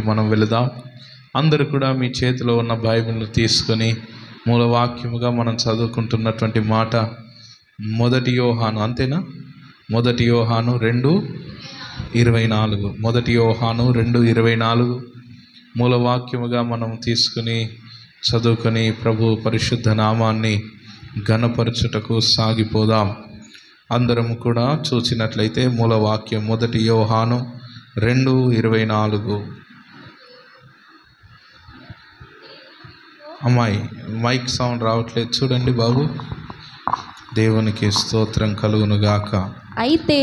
మనం వెళదాం. అందరూ కూడా మీ చేతిలో ఉన్న బైబిల్ను తీసుకొని మూలవాక్యముగా మనం చదువుకుంటున్నటువంటి మాట 1 యోహాను, అంతేనా? 1 యోహాను 2:24. 1 యోహాను 2:24 మూలవాక్యముగా మనం తీసుకుని చదువుకొని ప్రభు పరిశుద్ధ నామాన్ని ఘనపరచుటకు సాగిపోదాం. అందరం కూడా చూసినట్లయితే మూలవాక్యం 1 యోహాను 2:24. అమ్మాయి మైక్ సౌండ్ రావట్లేదు, చూడండి బాబు. దేవునికి స్తోత్రం కలుగును గాక. అయితే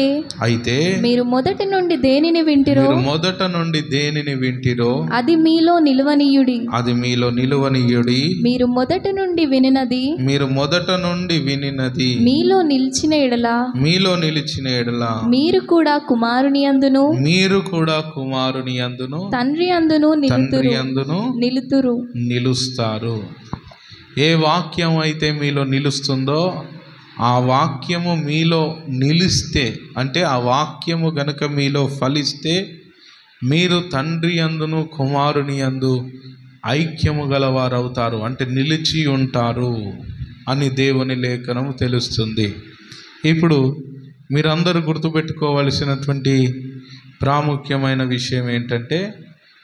మీరు మొదటి నుండి దేనిని వింటిరో అది మీలో నిలువనీయుడి. మీరు మొదట నుండి వినినది మీలో నిలిచిన ఎడల మీరు కూడా కుమారుని అందును తండ్రి అందును నిలుస్తారు. ఏ వాక్యం అయితే మీలో నిలుస్తుందో ఆ వాక్యము మీలో నిలిస్తే, అంటే ఆ వాక్యము గనుక మీలో ఫలిస్తే మీరు తండ్రి అందును కుమారుని అందు ఐక్యము గలవారవుతారు, అంటే నిలిచి ఉంటారు అని దేవుని లేఖనం తెలుస్తుంది. ఇప్పుడు మీరందరూ గుర్తుపెట్టుకోవలసినటువంటి ప్రాముఖ్యమైన విషయం ఏంటంటే,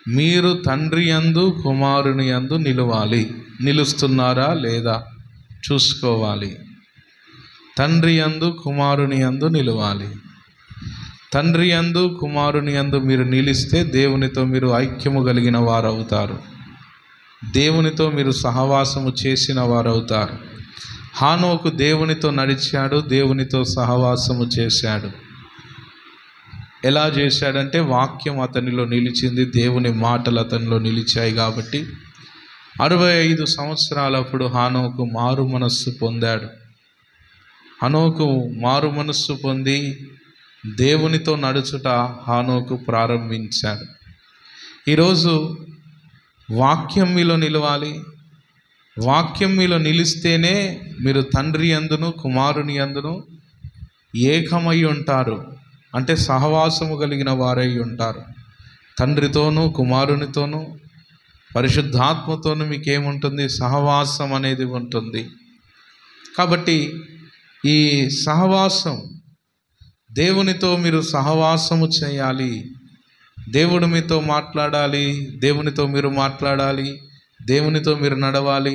మీరు తండ్రి యందు కుమారుని యందు నిలవాలి. నిలుస్తున్నారా లేదా చూసుకోవాలి. తండ్రి యందు కుమారుని యందు నిలవాలి. తండ్రి యందు కుమారుని యందు మీరు నిలిస్తే దేవునితో మీరు ఐక్యము కలిగిన వారు అవుతారు. దేవునితో మీరు సహవాసము చేసిన వారు అవుతారు. హానోకు దేవునితో నడిచాడు, దేవునితో సహవాసము చేశాడు. ఎలా చేశాడంటే వాక్యం అతనిలో నిలిచింది, దేవుని మాటలు అతనిలో నిలిచాయి. కాబట్టి 65 సంవత్సరాలప్పుడు హానోకు మారు మనస్సు పొందాడు. హానోకు మారు మనస్సు పొంది దేవునితో నడుచుట హానోకు ప్రారంభించాడు. ఈరోజు వాక్యం మీలో నిలవాలి. వాక్యం మీలో నిలిస్తేనే మీరు తండ్రి అందును కుమారుని అందును ఏకమై ఉంటారు, అంటే సహవాసము కలిగిన వారై ఉంటారు. తండ్రితోనూ కుమారునితోనూ పరిశుద్ధాత్మతోనూ మీకేముంటుంది? సహవాసం అనేది ఉంటుంది. కాబట్టి ఈ సహవాసం, దేవునితో మీరు సహవాసము చేయాలి. దేవుడు మీతో మాట్లాడాలి, దేవునితో మీరు మాట్లాడాలి, దేవునితో మీరు నడవాలి,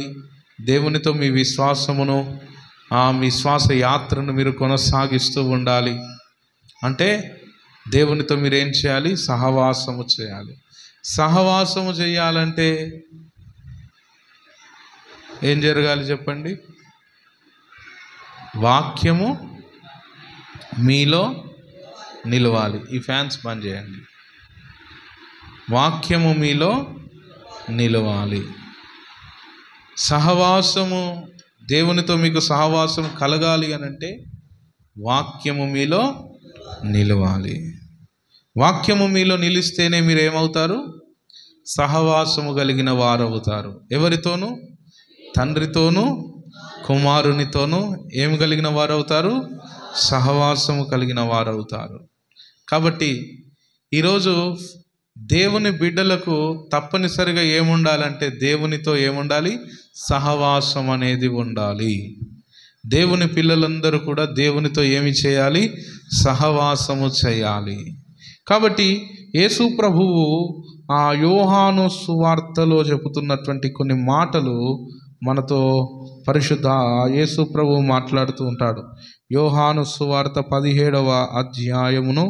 దేవునితో మీ విశ్వాసమును మీ శ్వాస యాత్రను మీరు కొనసాగిస్తూ ఉండాలి. అంటే దేవునితో మీరు ఏం చేయాలి? సహవాసము చేయాలి. సహవాసము చేయాలంటే ఏం జరగాలి చెప్పండి? వాక్యము మీలో నిలవాలి. ఈ ఫ్యాన్స్ బంద్ చేయండి. వాక్యము మీలో నిలవాలి. సహవాసము, దేవునితో మీకు సహవాసం కలగాలి అనంటే వాక్యము మీలో నిలవాలి. వాక్యము మీలో నిలిస్తేనే మీరు ఏమవుతారు? సహవాసము కలిగిన వారవుతారు. ఎవరితోనూ? తండ్రితోనూ కుమారునితోనూ ఏమి కలిగిన వారవుతారు? సహవాసము కలిగిన వారవుతారు. కాబట్టి ఈరోజు దేవుని బిడ్డలకు తప్పనిసరిగా ఏముండాలంటే దేవునితో ఏముండాలి? సహవాసం అనేది ఉండాలి. దేవుని పిల్లలందరూ కూడా దేవునితో ఏమి చేయాలి? సహవాసము చేయాలి. కాబట్టి యేసు ప్రభువు ఆ యోహాను సువార్తలో చెబుతున్నటువంటి కొన్ని మాటలు మనతో పరిశుద్ధ యేసు ప్రభువు మాట్లాడుతూ ఉంటాడు. యోహాను సువార్త 17వ అధ్యాయమును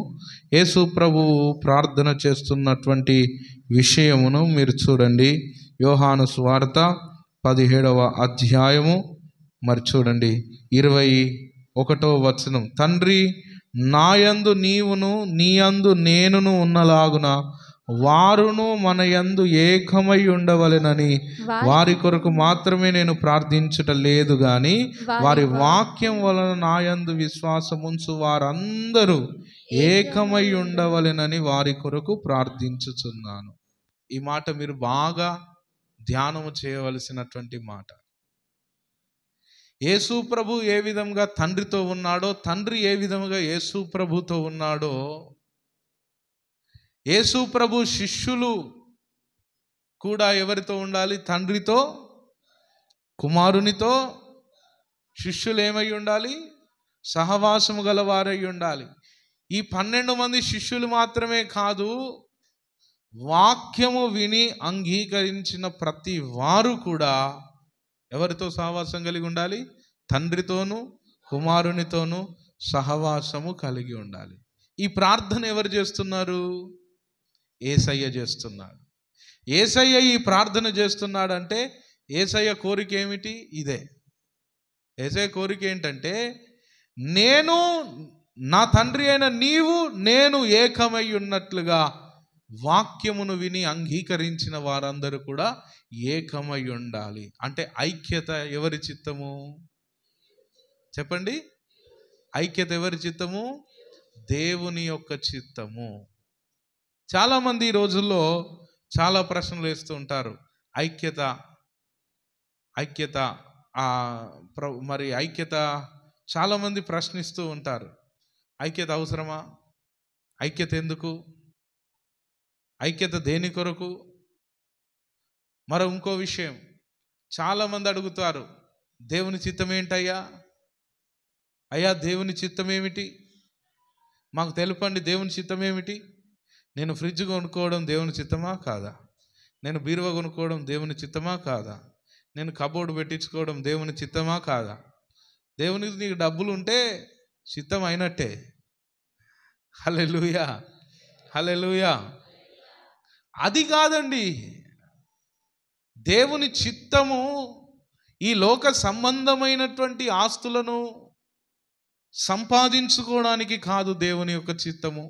యేసు ప్రభువు ప్రార్థన చేస్తున్నటువంటి విషయమును మీరు చూడండి. యోహాను సువార్త 17వ అధ్యాయము మరి చూడండి 21వ వచనం. తండ్రి నాయందు నీవును నీయందు నేనును ఉన్నలాగున వారును మన యందు ఏకమై ఉండవలెనని వారి కొరకు మాత్రమే నేను ప్రార్థించుట లేదు గాని వారి వాక్యం వలన నా యందు విశ్వాసముంచు వారందరూ ఏకమై ఉండవలెనని వారి కొరకు ప్రార్థించుచున్నాను. ఈ మాట మీరు బాగా ధ్యానము చేయవలసినటువంటి మాట. యేసు ప్రభు ఏ విధంగా తండ్రితో ఉన్నాడో, తండ్రి ఏ విధంగా యేసు ప్రభుతో ఉన్నాడో, యేసు ప్రభు శిష్యులు కూడా ఎవరితో ఉండాలి? తండ్రితో, కుమారునితో. శిష్యులు ఏమై ఉండాలి? సహవాసము గలవారై ఉండాలి. ఈ 12 మంది శిష్యులు మాత్రమే కాదు, వాక్యము విని అంగీకరించిన ప్రతి వారు కూడా ఎవరితో సహవాసం కలిగి ఉండాలి? తండ్రితోనూ కుమారునితోనూ సహవాసము కలిగి ఉండాలి. ఈ ప్రార్థన ఎవరు చేస్తున్నారు? యేసయ్య చేస్తున్నాడు. యేసయ్య ఈ ప్రార్థన చేస్తున్నాడంటే యేసయ్య కోరిక ఏమిటి? ఇదే. యేసయ్య కోరిక ఏంటంటే, నేను, నా తండ్రి అయిన నీవు, నేను ఏకమై ఉన్నట్లుగా వాక్యమును విని అంగీకరించిన వారందరూ కూడా ఏకమై ఉండాలి. అంటే ఐక్యత ఎవరి చిత్తము? చెప్పండి. ఐక్యత ఎవరి చిత్తము? దేవుని యొక్క చిత్తము. చాలామంది ఈ రోజుల్లో చాలా ప్రశ్నలు వేస్తూ ఉంటారు. ఐక్యత మరి ఐక్యత చాలామంది ప్రశ్నిస్తూ ఉంటారు. ఐక్యత అవసరమా? ఐక్యత ఎందుకు? ఐక్యత దేని కొరకు? మరో ఇంకో విషయం, చాలామంది అడుగుతారు, దేవుని చిత్తం ఏంటయ్యా? అయ్యా దేవుని చిత్తం ఏమిటి? మాకు తెలుపండి, దేవుని చిత్తం ఏమిటి? నేను ఫ్రిడ్జ్ కొనుక్కోవడం దేవుని చిత్తమా కాదా? నేను బీరువా కొనుక్కోవడం దేవుని చిత్తమా కాదా? నేను కబోర్డు పెట్టించుకోవడం దేవుని చిత్తమా కాదా? దేవునికి నీకు డబ్బులు ఉంటే చిత్తం అయినట్టే. హల్లెలూయా, హల్లెలూయా. అది కాదండి. దేవుని చిత్తము ఈ లోక సంబంధమైనటువంటి ఆస్తులను సంపాదించుకోవడానికి కాదు. దేవుని యొక్క చిత్తము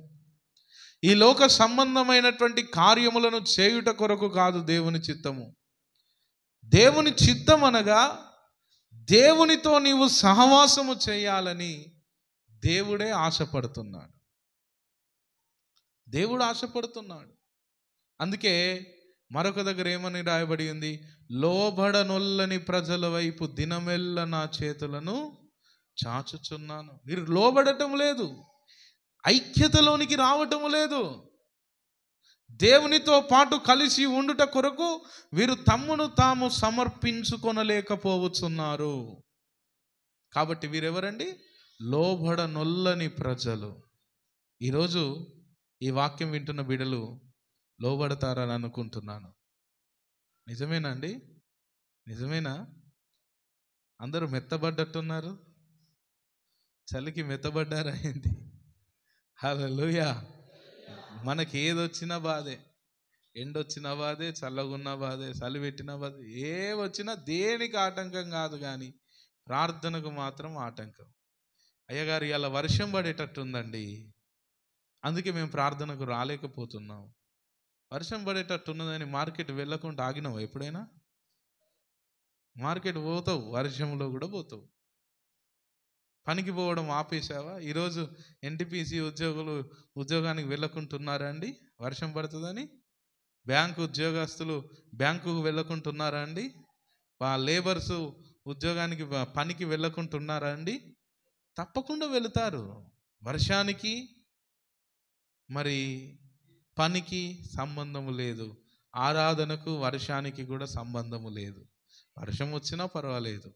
ఈ లోక సంబంధమైనటువంటి కార్యములను చేయుట కొరకు కాదు. దేవుని చిత్తము, దేవుని చిత్తం అనగా దేవునితో నీవు సహవాసము చేయాలని దేవుడే ఆశపడుతున్నాడు. దేవుడు ఆశపడుతున్నాడు. అందుకే మరొక దగ్గర ఏమని రాయబడి ఉంది? లోబడనొల్లని ప్రజల వైపు దినమెల్ల నా చేతులను చాచుచున్నాను. మీరు లోబడటం లేదు, ఐక్యతలోనికి రావటం లేదు. దేవునితో పాటు కలిసి ఉండుట కొరకు వీరు తమ్మును తాము సమర్పించుకొనలేకపోవచ్చున్నారు. కాబట్టి వీరెవరండి? లోబడనొల్లని ప్రజలు. ఈరోజు ఈ వాక్యం వింటున్న బిడ్డలు లోబడతారని అనుకుంటున్నాను. నిజమేనండి? నిజమేనా? అందరూ మెత్తబడ్డట్టున్నారు. చలికి మెత్తబడ్డారా ఏంటి? హల్లెలూయా. మనకి ఏదొచ్చినా బాధే, ఎండొచ్చినా బాధే, చల్లగున్న బాధే, చలి పెట్టిన బాధే, ఏ వచ్చినా దేనికి ఆటంకం కాదు, కానీ ప్రార్థనకు మాత్రం ఆటంకం. అయ్యగారు ఇలా వర్షం పడేటట్టుందండి, అందుకే మేము ప్రార్థనకు రాలేకపోతున్నాం. వర్షం పడేటట్టున్నదని మార్కెట్ వెళ్ళకుండా ఆగినావు ఎప్పుడైనా? మార్కెట్ పోతావు, వర్షంలో కూడా పోతావు. పనికి పోవడం ఆపేసావా? ఈరోజు ఎన్టీపీసీ ఉద్యోగానికి వెళ్ళకుంటున్నారా అండి వర్షం పడుతుందని? బ్యాంకు ఉద్యోగస్తులు బ్యాంకుకు వెళ్ళకుంటున్నారా అండి? లేబర్స్ ఉద్యోగానికి పనికి వెళ్ళకుంటున్నారా అండి? తప్పకుండా వెళుతారు. వర్షానికి మరి పనికి సంబంధము లేదు, ఆరాధనకు వర్షానికి కూడా సంబంధము లేదు. వర్షం వచ్చినా పర్వాలేదు.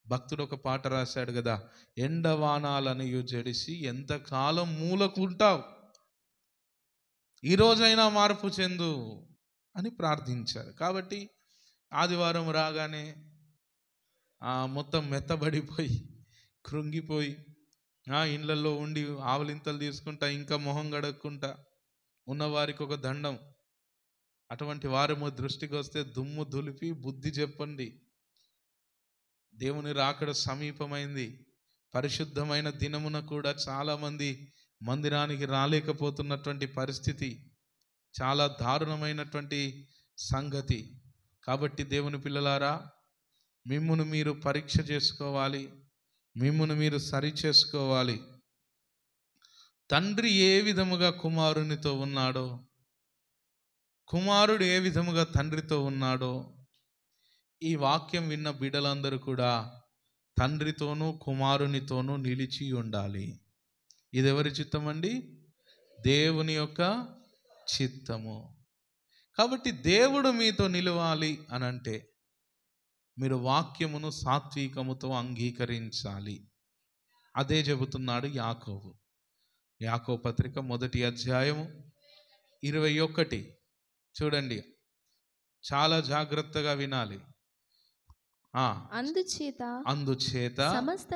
భక్తుడు ఒక పాట రాశాడు కదా, ఎండవానాలనియు జడిసి ఎంతకాలం మూలకుంటావు, ఈరోజైనా మార్పు చెందు అని ప్రార్థించారు. కాబట్టి ఆదివారం రాగానే మొత్తం మెత్తబడిపోయి కృంగిపోయి ఇండ్లలో ఉండి ఆవలింతలు తీసుకుంటా, ఇంకా మొహం గడక్కుంటా ఉన్నవారికి ఒక దండం. అటువంటి వారేమో దృష్టికి వస్తే దుమ్ము దులిపి బుద్ధి చెప్పండి. దేవుని రాకడ సమీపమైంది. పరిశుద్ధమైన దినమున కూడా చాలామంది మందిరానికి రాలేకపోతున్నటువంటి పరిస్థితి చాలా దారుణమైనటువంటి సంగతి. కాబట్టి దేవుని పిల్లలారా, మిమ్మును మీరు పరీక్ష చేసుకోవాలి, మిమ్మును మీరు సరి చేసుకోవాలి. తండ్రి ఏ విధముగా కుమారునితో ఉన్నాడో, కుమారుడు ఏ విధముగా తండ్రితో ఉన్నాడో, ఈ వాక్యం విన్న బిడ్డలందరూ కూడా తండ్రితోనూ కుమారునితోనూ నిలిచి ఉండాలి. ఇది ఎవరి చిత్తం అండి? దేవుని యొక్క చిత్తము. కాబట్టి దేవుడు మీతో నిలవాలి అని అంటే మీరు వాక్యమును సాత్వికముతో అంగీకరించాలి. అదే చెబుతున్నాడు యాకోబు. యాకోబు పత్రిక 1వ అధ్యాయము 21 చూడండి, చాలా జాగ్రత్తగా వినాలి. అందుచేత సమస్త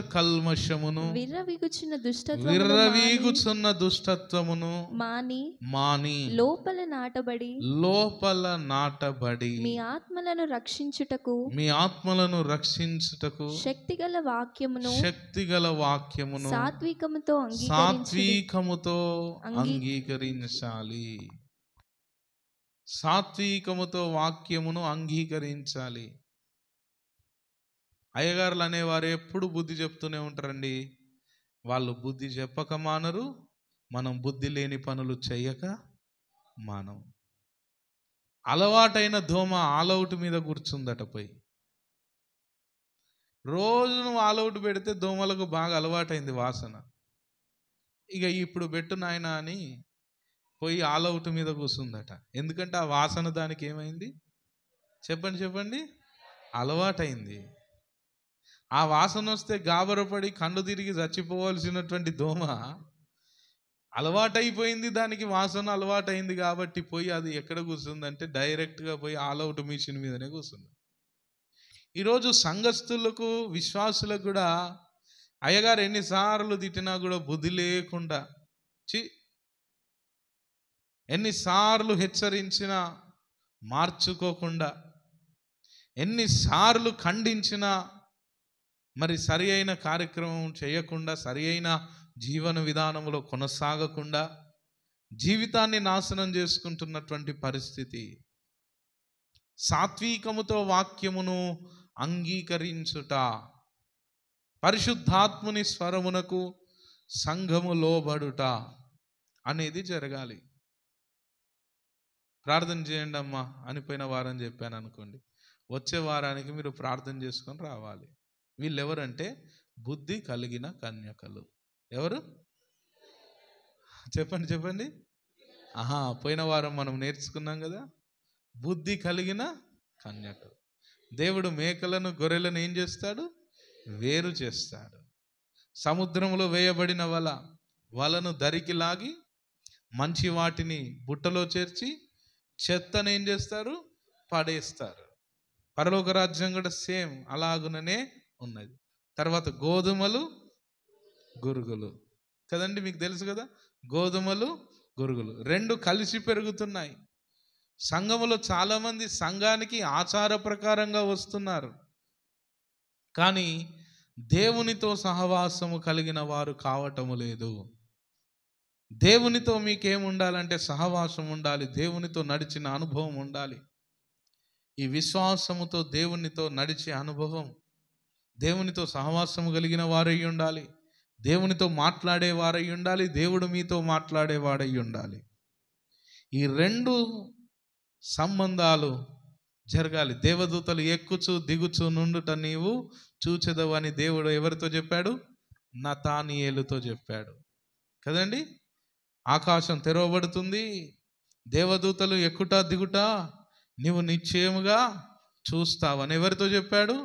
కల్మషమును విర్రవీగుచున్న దుష్టత్వమును మాని లోపల నాటబడి మీ ఆత్మలను రక్షించుటకు శక్తిగల వాక్యమును సాత్వికముతో అంగీకరించాలి. సాత్వికముతో వాక్యమును అంగీకరించాలి. అయ్యగారులు అనేవారు ఎప్పుడు బుద్ధి చెప్తూనే ఉంటారండి. వాళ్ళు బుద్ధి చెప్పక మానరు, మనం బుద్ధి లేని పనులు చెయ్యక మానం. అలవాటైన దోమ ఆలౌట్ మీద కూర్చుందట పోయి. రోజు నువ్వు ఆలౌట్ పెడితే దోమలకు బాగా అలవాటైంది వాసన. ఇక ఇప్పుడు పెట్టు నాయన అని పోయి ఆలౌట్ మీద కూర్చుందట. ఎందుకంటే ఆ వాసన దానికి ఏమైంది చెప్పండి, అలవాటైంది. ఆ వాసన వస్తే గాబరపడి కన్ను తిరిగి చచ్చిపోవాల్సినటువంటి దోమ అలవాటైపోయింది, దానికి వాసన అలవాటైంది కాబట్టి పోయి అది ఎక్కడ కూర్చుందంటే డైరెక్ట్గా పోయి ఆల్అవుట్ మిషన్ మీదనే కూర్చుంది. ఈరోజు సంఘస్థులకు విశ్వాసులకు కూడా అయ్యగారు ఎన్నిసార్లు తిట్టినా కూడా బుద్ధి లేకుండా, ఎన్నిసార్లు హెచ్చరించినా మార్చుకోకుండా, ఎన్నిసార్లు ఖండించినా మరి సరి అయిన కార్యక్రమం చేయకుండా, సరి అయిన జీవన విధానంలో కొనసాగకుండా జీవితాన్ని నాశనం చేసుకుంటున్నటువంటి పరిస్థితి. సాత్వికముతో వాక్యమును అంగీకరించుట, పరిశుద్ధాత్ముని స్వరమునకు సంఘము లోబడుట అనేది జరగాలి. ప్రార్థన చేయండి అమ్మా అని పోయిన వారం చెప్పాను అనుకోండి, వచ్చే వారానికి మీరు ప్రార్థన చేసుకొని రావాలి. వీళ్ళు ఎవరంటే బుద్ధి కలిగిన కన్యకలు. ఎవరు చెప్పండి. పోయిన వారం మనం నేర్చుకున్నాం కదా, బుద్ధి కలిగిన కన్యకలు. దేవుడు మేకలను గొర్రెలను ఏం చేస్తాడు? వేరు చేస్తాడు. సముద్రంలో వేయబడిన వలను దరికి లాగి మంచి వాటిని బుట్టలో చేర్చి చెత్తను ఏం చేస్తారు? పడేస్తారు. పరలోక రాజ్యం కూడా సేమ్ అలాగుననే ఉన్నది. తర్వాత గోధుమలు గురుగులు కదండి, మీకు తెలుసు కదా, గోధుమలు గురుగులు రెండు కలిసి పెరుగుతున్నాయి. సంఘములో చాలామంది సంఘానికి ఆచార ప్రకారంగా వస్తున్నారు, కానీ దేవునితో సహవాసము కలిగిన వారు కావటము లేదు. దేవునితో మీకేముండాలంటే సహవాసం ఉండాలి, దేవునితో నడిచిన అనుభవం ఉండాలి. ఈ విశ్వాసముతో దేవునితో నడిచే అనుభవం, దేవునితో సహవాసము కలిగిన వారై ఉండాలి, దేవునితో మాట్లాడేవారై ఉండాలి, దేవుడు మీతో మాట్లాడేవాడై ఉండాలి. ఈ రెండు సంబంధాలు జరగాలి. దేవదూతలు ఎక్కుచు దిగుచు నుండుట నీవు చూచెదవు అని దేవుడు ఎవరితో చెప్పాడు? నతానియేలుతో చెప్పాడు కదండి. ఆకాశం తెరవబడుతుంది, దేవదూతలు ఎక్కుట దిగుట నీవు నిశ్చయముగా చూస్తావని ఎవరితో చెప్పాడు?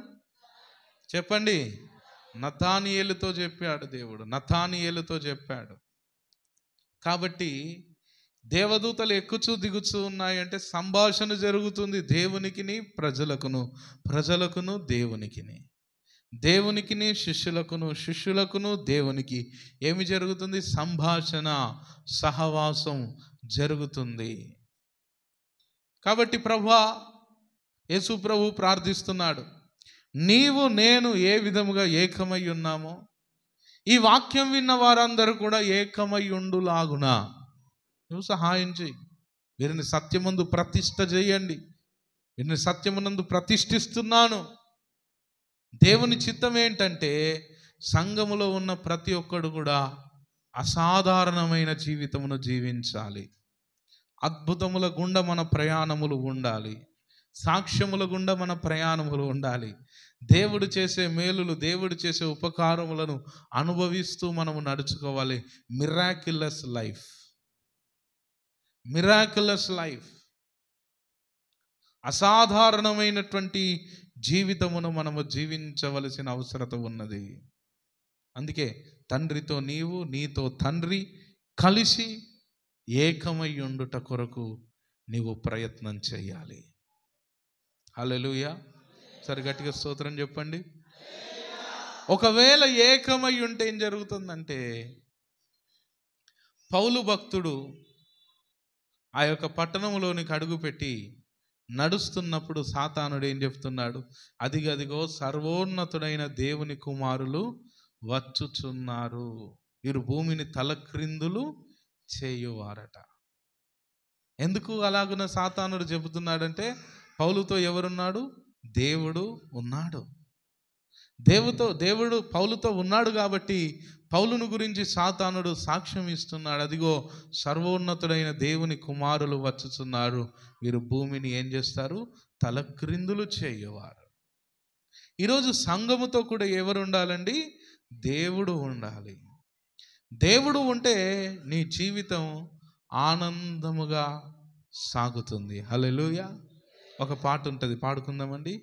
చెప్పండి. నతానియేలుతో చెప్పాడు దేవుడు, నతానియేలుతో చెప్పాడు. కాబట్టి దేవదూతలు ఎక్కుచూ దిగుచూ ఉన్నాయంటే సంభాషణ జరుగుతుంది దేవునికిని ప్రజలకును, ప్రజలకును దేవునికిని, దేవునికిని శిష్యులకును, శిష్యులకును దేవునికి ఏమి జరుగుతుంది? సంభాషణ, సహవాసం జరుగుతుంది. కాబట్టి యేసు ప్రభు ప్రార్థిస్తున్నాడు, నీవు నేను ఏ విధముగా ఏకమై ఉన్నామో ఈ వాక్యం విన్న వారందరూ కూడా ఏకమై ఉండులాగునా నువ్వు సహాయం చేయి. వీరిని సత్యమందు ప్రతిష్ఠ చేయండి, వీరిని సత్యమునందు ప్రతిష్ఠిస్తున్నాను. దేవుని చిత్తం ఏంటంటే సంఘములో ఉన్న ప్రతి ఒక్కడు కూడా అసాధారణమైన జీవితమును జీవించాలి. అద్భుతముల గుండా మన ప్రయాణములు ఉండాలి, సాక్ష్యముల గుండా మన ప్రయాణములు ఉండాలి. దేవుడు చేసే మేలులు, దేవుడు చేసే ఉపకారములను అనుభవిస్తూ మనము నడుచుకోవాలి. Miraculous life. మిరాకులస్ లైఫ్, అసాధారణమైనటువంటి జీవితమును మనము జీవించవలసిన అవసరత ఉన్నది. అందుకే తండ్రితో నీవు, నీతో తండ్రి కలిసి ఏకమై ఉండుట కొరకు నీవు ప్రయత్నం చేయాలి. హల్లెలూయా. సరే గట్టిగా స్తోత్రం చెప్పండి. ఒకవేళ ఏకమై ఉంటే ఏం జరుగుతుందంటే, పౌలు భక్తుడు ఆ యొక్క పట్టణంలోనికి అడుగుపెట్టి నడుస్తున్నప్పుడు సాతానుడు ఏం చెప్తున్నాడు? అదిగదిగో సర్వోన్నతుడైన దేవుని కుమారులు వచ్చుచున్నారు, వీరు భూమిని తలక్రిందులు చేయువారట. ఎందుకు అలాగున సాతానుడు చెబుతున్నాడంటే, పౌలుతో ఎవరున్నాడు? దేవుడు ఉన్నాడు. దేవుడు పౌలుతో ఉన్నాడు కాబట్టి పౌలును గురించి సాతానుడు సాక్ష్యం ఇస్తున్నాడు. అదిగో సర్వోన్నతుడైన దేవుని కుమారులు వచ్చుచున్నారు, వీరు భూమిని ఏం చేస్తారు? తలక్రిందులు చేయవారు. ఈరోజు సంఘముతో కూడా ఎవరు ఉండాలండి? దేవుడు ఉండాలి. దేవుడు ఉంటే నీ జీవితం ఆనందముగా సాగుతుంది. హల్లెలూయా. ఒక పాట ఉంటుంది, పాడుకుందామండి.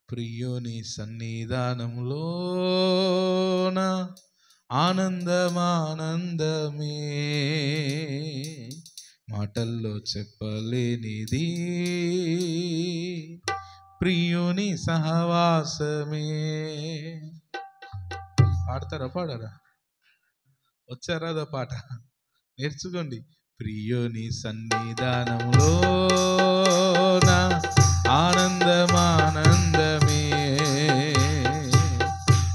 ప్రియుని సన్నిధానములోన ఆనందమానందమే, మాటల్లో చెప్పలేనిది ప్రియుని సహవాసమే. పాడతారా? పాడరా? వచ్చారాదా పాట? నేర్చుకోండి. ప్రియుని సన్నిధానములోన ఆనందమానందమే,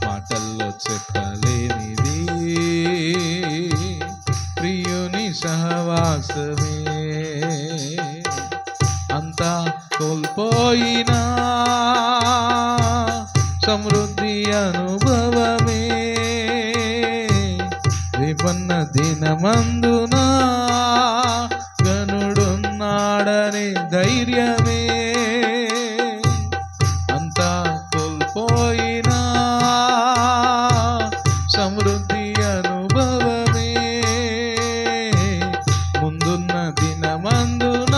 మాటల్లో చెప్పలేనిది ప్రియుని సహవాసమే. అంతా కోల్పోయినా సమృద్ధి అనుభవమే, రేపన్న దినమందున గనుడున్నాడని ధైర్యమే. అంతా కోల్పోయినా సమృద్ధి అనుభవమే, ముందున్న దినమందున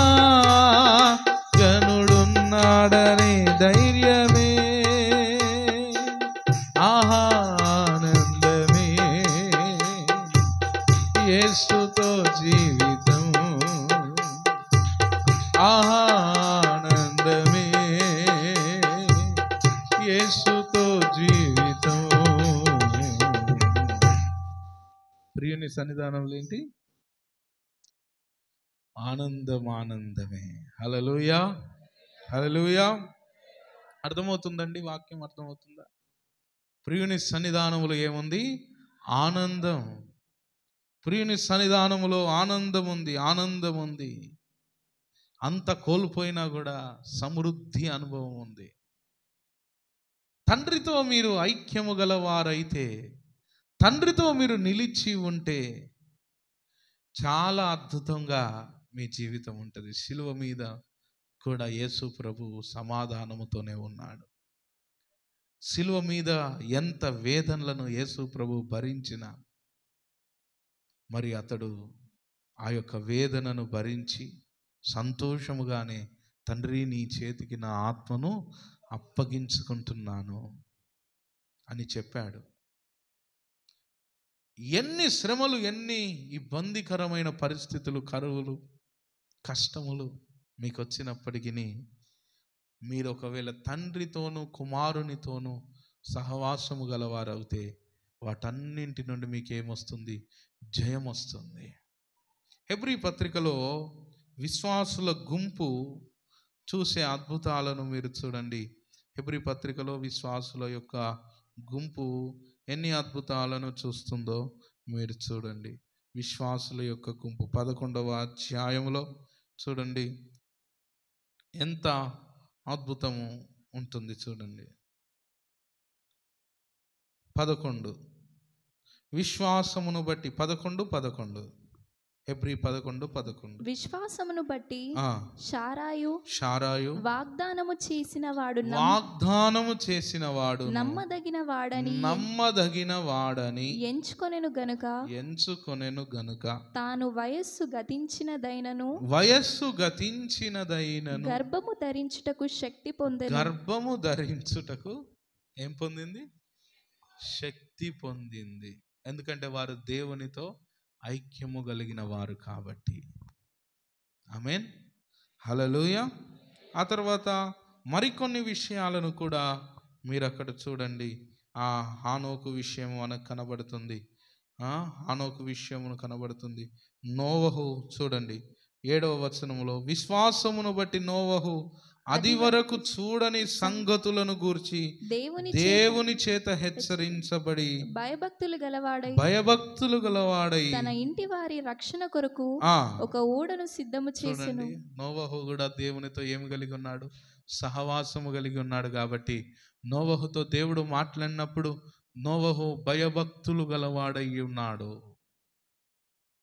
గనుడున్నాడని ధైర్యమే. ఆనందమే యేసుతో జీవితం, ఆనందమే యేసుతో జీవితం. ప్రియుని సన్నిధానంలో ఏంటి? ఆనందమే. హల్లెలూయా, హల్లెలూయా. అర్థమవుతుందండి? వాక్యం అర్థమవుతుందా? ప్రియుని సన్నిధానములో ఏముంది? ఆనందం. ప్రియుని సన్నిధానములో ఆనందం ఉంది. అంత కోల్పోయినా కూడా సమృద్ధి అనుభవం ఉంది. తండ్రితో మీరు ఐక్యము గలవారైతే, తండ్రితో మీరు నిలిచి ఉంటే చాలా అద్భుతంగా మీ జీవితం ఉంటుంది. శిలువ మీద కూడా యేసు ప్రభువు సమాధానముతోనే ఉన్నాడు. శిలువ మీద ఎంత వేదనలను యేసు ప్రభువు భరించిన, మరి అతడు ఆ యొక్క వేదనను భరించి సంతోషముగానే, తండ్రి నీ చేతికి నా ఆత్మను అప్పగించుకుంటున్నాను అని చెప్పాడు. ఎన్ని శ్రమలు, ఎన్ని ఇబ్బందికరమైన పరిస్థితులు, కరువులు, కష్టములు మీకు వచ్చినప్పటికీ మీరు ఒకవేళ తండ్రితోనూ కుమారునితోనూ సహవాసము గలవారైతే వాటన్నింటి నుండి మీకు ఏమొస్తుంది? జయం వస్తుంది. హెబ్రీ పత్రికలో విశ్వాసుల గుంపు చూసే అద్భుతాలను మీరు చూడండి. హెబ్రీ పత్రికలో విశ్వాసుల యొక్క గుంపు ఎన్ని అద్భుతాలను చూస్తుందో మీరు చూడండి. విశ్వాసుల యొక్క గుంపు 11వ అధ్యాయంలో చూడండి ఎంత అద్భుతము ఉంటుంది. చూడండి 11 విశ్వాసమును బట్టి 11 హెబ్రీ 11:11. విశ్వాసమును బట్టి ఆ, షారాయు వాగ్దానము చేసిన వాడు నమ్మదగిన వాడని ఎంచుకొనెను గనుక తాను వయస్సు గతించినదైనను గర్భము ధరించుటకు ఏం పొందింది? శక్తి పొందింది. ఎందుకంటే వారు దేవునితో ఐక్యము కలిగిన వారు కాబట్టి. ఆమేన్, హల్లెలూయా. ఆ తర్వాత మరికొన్ని విషయాలను కూడా మీరు అక్కడ చూడండి. ఆ హానోకు విషయం మనకు కనబడుతుంది. హానోకు విషయమును కనబడుతుంది. నోవహు చూడండి 7వ వచనములో, విశ్వాసమును బట్టి నోవహు అది వరకు చూడని సంగతులను గూర్చి దేవుని చేత హెచ్చరించబడి భయభక్తులు గలవాడై తన ఇంటి వారి రక్షణ కొరకు ఒక ఓడను సిద్ధము చేసెను. నోవహు కూడా దేవునితో ఏమి కలిగి ఉన్నాడు? సహవాసము కలిగి ఉన్నాడు. కాబట్టి నోవహుతో దేవుడు మాట్లాడినప్పుడు నోవహు భయభక్తులు గలవాడై ఉన్నాడు.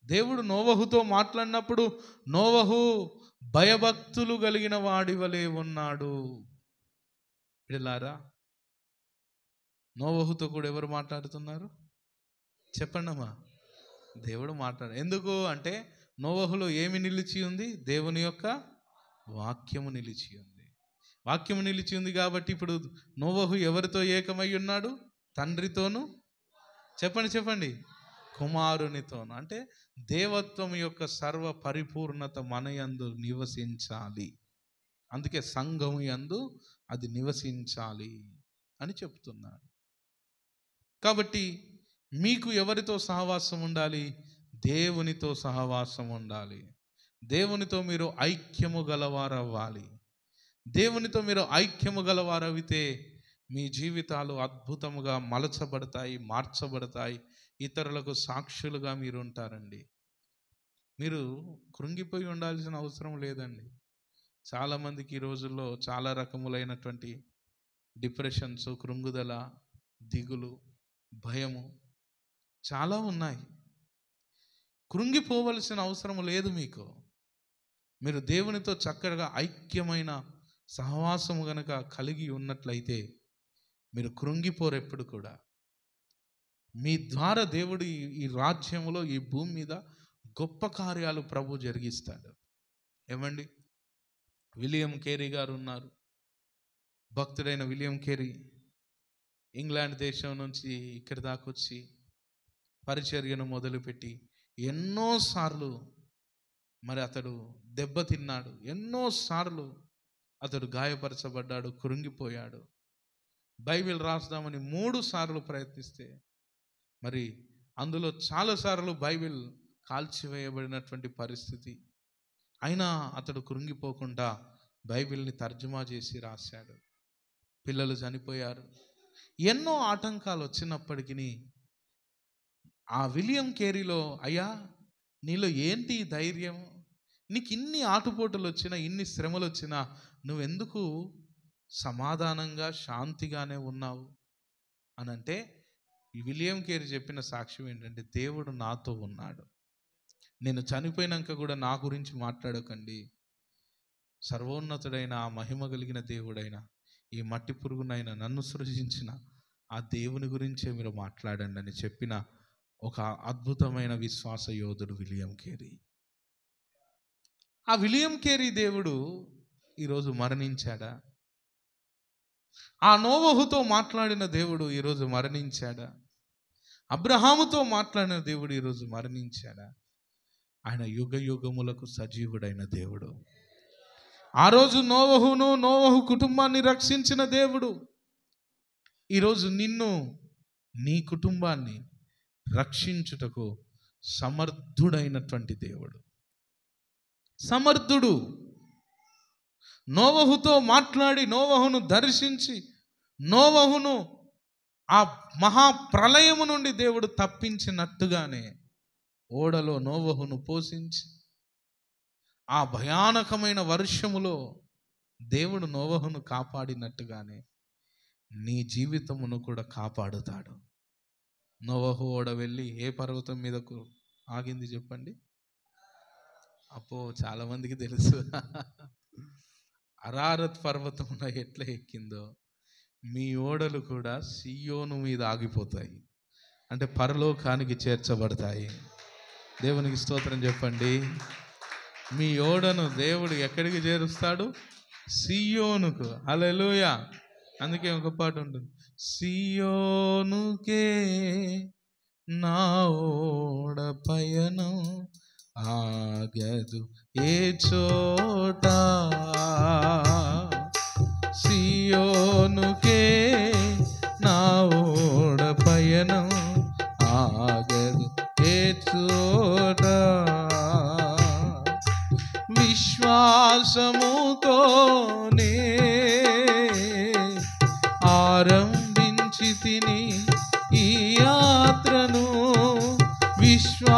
దేవుడు నోవహుతో మాట్లాడినప్పుడు నోవహు భయభక్తులు కలిగిన వాడి వలె ఉన్నాడు. పిల్లారా, నోవహుతో కూడా ఎవరు మాట్లాడుతున్నారు? చెప్పండి అమ్మా. దేవుడు ఎందుకు అంటే నోవహులో ఏమి నిలిచి ఉంది? దేవుని యొక్క వాక్యము నిలిచి ఉంది. వాక్యము నిలిచి ఉంది కాబట్టి ఇప్పుడు నోవహు ఎవరితో ఏకమై ఉన్నాడు? తండ్రితోను, చెప్పండి, కుమారునితోను. అంటే దేవత్వం యొక్క సర్వ పరిపూర్ణత మన యందు నివసించాలి. అందుకే సంఘము యందు అది నివసించాలి అని చెప్తున్నాడు. కాబట్టి మీకు ఎవరితో సహవాసం ఉండాలి? దేవునితో సహవాసం ఉండాలి. దేవునితో మీరు ఐక్యము గలవారవ్వాలి. దేవునితో మీరు ఐక్యము గలవారవితే మీ జీవితాలు అద్భుతముగా మలచబడతాయి, మార్చబడతాయి. ఇతరులకు సాక్షులుగా మీరు ఉంటారండి. మీరు కృంగిపోయి ఉండాల్సిన అవసరం లేదండి. చాలామందికి ఈ రోజుల్లో చాలా రకములైనటువంటి డిప్రెషన్స్, కృంగుదల, దిగులు, భయము చాలా ఉన్నాయి. కృంగిపోవలసిన అవసరం లేదు మీకు. మీరు దేవునితో చక్కగా ఐక్యమైన సహవాసము గనక కలిగి ఉన్నట్లయితే మీరు కృంగిపోరు ఎప్పుడు కూడా. మీ ద్వారా దేవుడు ఈ రాజ్యంలో, ఈ భూమి మీద గొప్ప కార్యాలు ప్రభు జరిగిస్తాడు. ఏమండి, విలియం కేరీ గారు ఉన్నారు. భక్తుడైన విలియం కేరీ ఇంగ్లాండ్ దేశం నుంచి ఇక్కడి దాకా వచ్చి పరిచర్యను మొదలుపెట్టి ఎన్నోసార్లు మరి అతడు దెబ్బతిన్నాడు. ఎన్నోసార్లు అతడు గాయపరచబడ్డాడు, కృంగిపోయాడు. బైబిల్ రాద్దామని 3 సార్లు ప్రయత్నిస్తే మరి అందులో చాలాసార్లు బైబిల్ కాల్చివేయబడినటువంటి పరిస్థితి. అయినా అతడు కృంగిపోకుండా బైబిల్ని తర్జుమా చేసి రాశాడు. పిల్లలు చనిపోయారు. ఎన్నో ఆటంకాలు వచ్చినప్పటికీ ఆ విలియం కేరీలో, అయ్యా నీలో ఏంటి ధైర్యం? నీకు ఇన్ని ఆటుపోటులు వచ్చినా, ఇన్ని శ్రమలు వచ్చినా నువ్వెందుకు సమాధానంగా శాంతిగానే ఉన్నావు అని అంటే, ఈ విలియం కేరీ చెప్పిన సాక్ష్యం ఏంటంటే, దేవుడు నాతో ఉన్నాడు. నేను చనిపోయినాక కూడా నా గురించి మాట్లాడకండి. సర్వోన్నతుడైన ఆ మహిమ కలిగిన దేవుడైన ఈ మట్టి పురుగునైనా నన్ను సృజించిన ఆ దేవుని గురించే మీరు మాట్లాడండి అని చెప్పిన ఒక అద్భుతమైన విశ్వాస యోధుడు విలియం కేరీ. ఆ విలియం కేరీ దేవుడు ఈరోజు మరణించాడా? ఆ నోవహుతో మాట్లాడిన దేవుడు ఈరోజు మరణించాడా? అబ్రహాముతో మాట్లాడిన దేవుడు ఈరోజు మరణించాడా? ఆయన యుగ యుగములకు సజీవుడైన దేవుడు. ఆ రోజు నోవహు కుటుంబాన్ని రక్షించిన దేవుడు ఈరోజు నిన్ను, నీ కుటుంబాన్ని రక్షించుటకు సమర్థుడైనటువంటి దేవుడు. సమర్థుడు. నోవహుతో మాట్లాడి, నోవహును దర్శించి, నోవహును ఆ మహాప్రళయము నుండి దేవుడు తప్పించినట్టుగానే ఓడలో నోవహును పోషించి ఆ భయానకమైన వర్షములో దేవుడు నోవహును కాపాడినట్టుగానే నీ జీవితమును కూడా కాపాడుతాడు. నోవహు ఓడ వెళ్ళి ఏ పర్వతం మీదకు ఆగింది చెప్పండి? అప్పో చాలా మందికి తెలుసు. అరారత్ పర్వతంలో ఎట్లా ఎక్కిందో మీ ఓడలు కూడా సియోను మీద ఆగిపోతాయి, అంటే పరలోకానికి చేర్చబడతాయి. దేవునికి స్తోత్రం చెప్పండి. మీ ఓడను దేవుడు ఎక్కడికి చేరుస్తాడు? సియోనుకు. హల్లెలూయా. అందుకే ఒక పాట ఉంటుంది, సియోనుకే నా ఓడ పయనం ఆగదు ఏ చోట, సియోనుకే నా ఓడ పయనం ఆగదు ఏ చోట, విశ్వాసముతోనే ఆరంభించి తిని ఈ యాత్రను, విశ్వాసముతోనే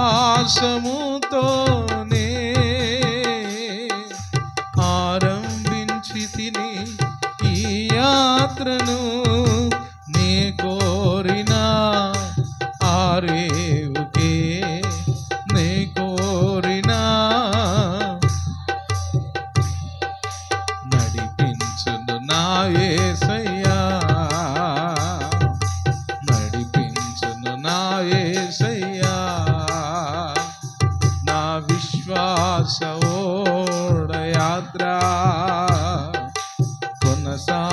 ఆరంభించి తిని ఈ యాత్రను, నీ కోరిన ఆరేవుకే నీ కోరిన నడిపించును నా యేసయ్యా, నడిపించును నా యేసయ్యా, నా విశ్వాస ఓడ యాత్ర కొనసాగుచున్నది,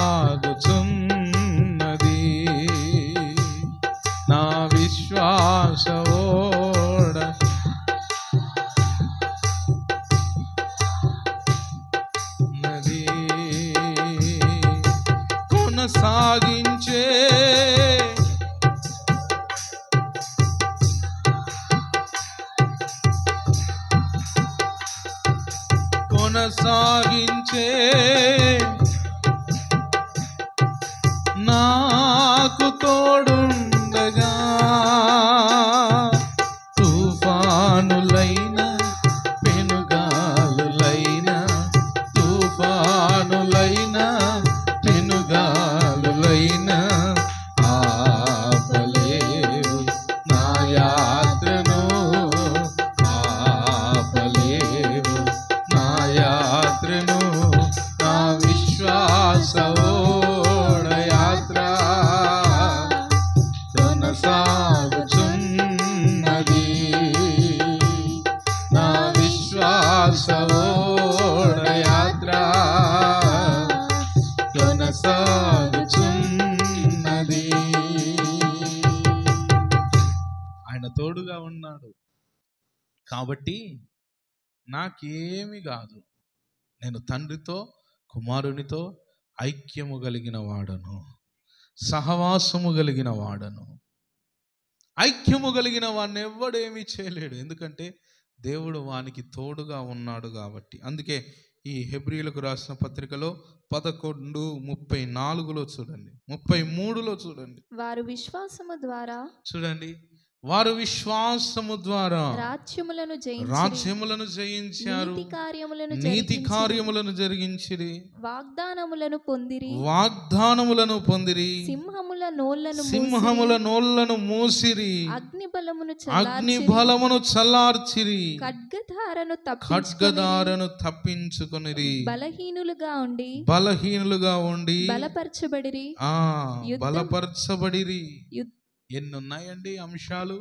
నా విశ్వాస ఓడ నది కొనసాగించే కొనసాగించే నాకు తోడుండగా, తుఫానులైన పెనుగాలులైన, తుఫానులైన పెనుగాలులైన ఆపలేవు నా యాత్రను, ఆపలేవు నా యాత్రను, నా విశ్వాస ఓడ యాత్ర కొనసాగుచున్నది, నా విశ్వాస ఓడ యాత్ర కొనసాగుచున్నది. ఆయన తోడుగా ఉన్నాడు కాబట్టి నాకేమి కాదు. నేను తండ్రితో కుమారునితో ఐక్యము కలిగిన వాడను, సహవాసము కలిగిన వాడను. ఐక్యము కలిగిన వాడిని ఎవ్వడేమీ చేయలేడు, ఎందుకంటే దేవుడు వానికి తోడుగా ఉన్నాడు కాబట్టి. అందుకే ఈ హెబ్రీయులకు రాసిన పత్రికలో 11:34 చూడండి, 33 చూడండి, వారు విశ్వాసము ద్వారా చూడండి, వారు విశ్వాసము ద్వారా రాజ్యములను జయించారు, నీతి కార్యములను జరిగించిరి, వాగ్దానములను పొందిరి, సింహముల నోళ్లను మూసిరి, అగ్ని బలమును చల్లార్చిరి, ఖడ్గధారను తప్పించుకొనిరి, బలహీనులుగా ఉండి బలపరచబడిరి. ఎన్నున్నాయండి అంశాలు.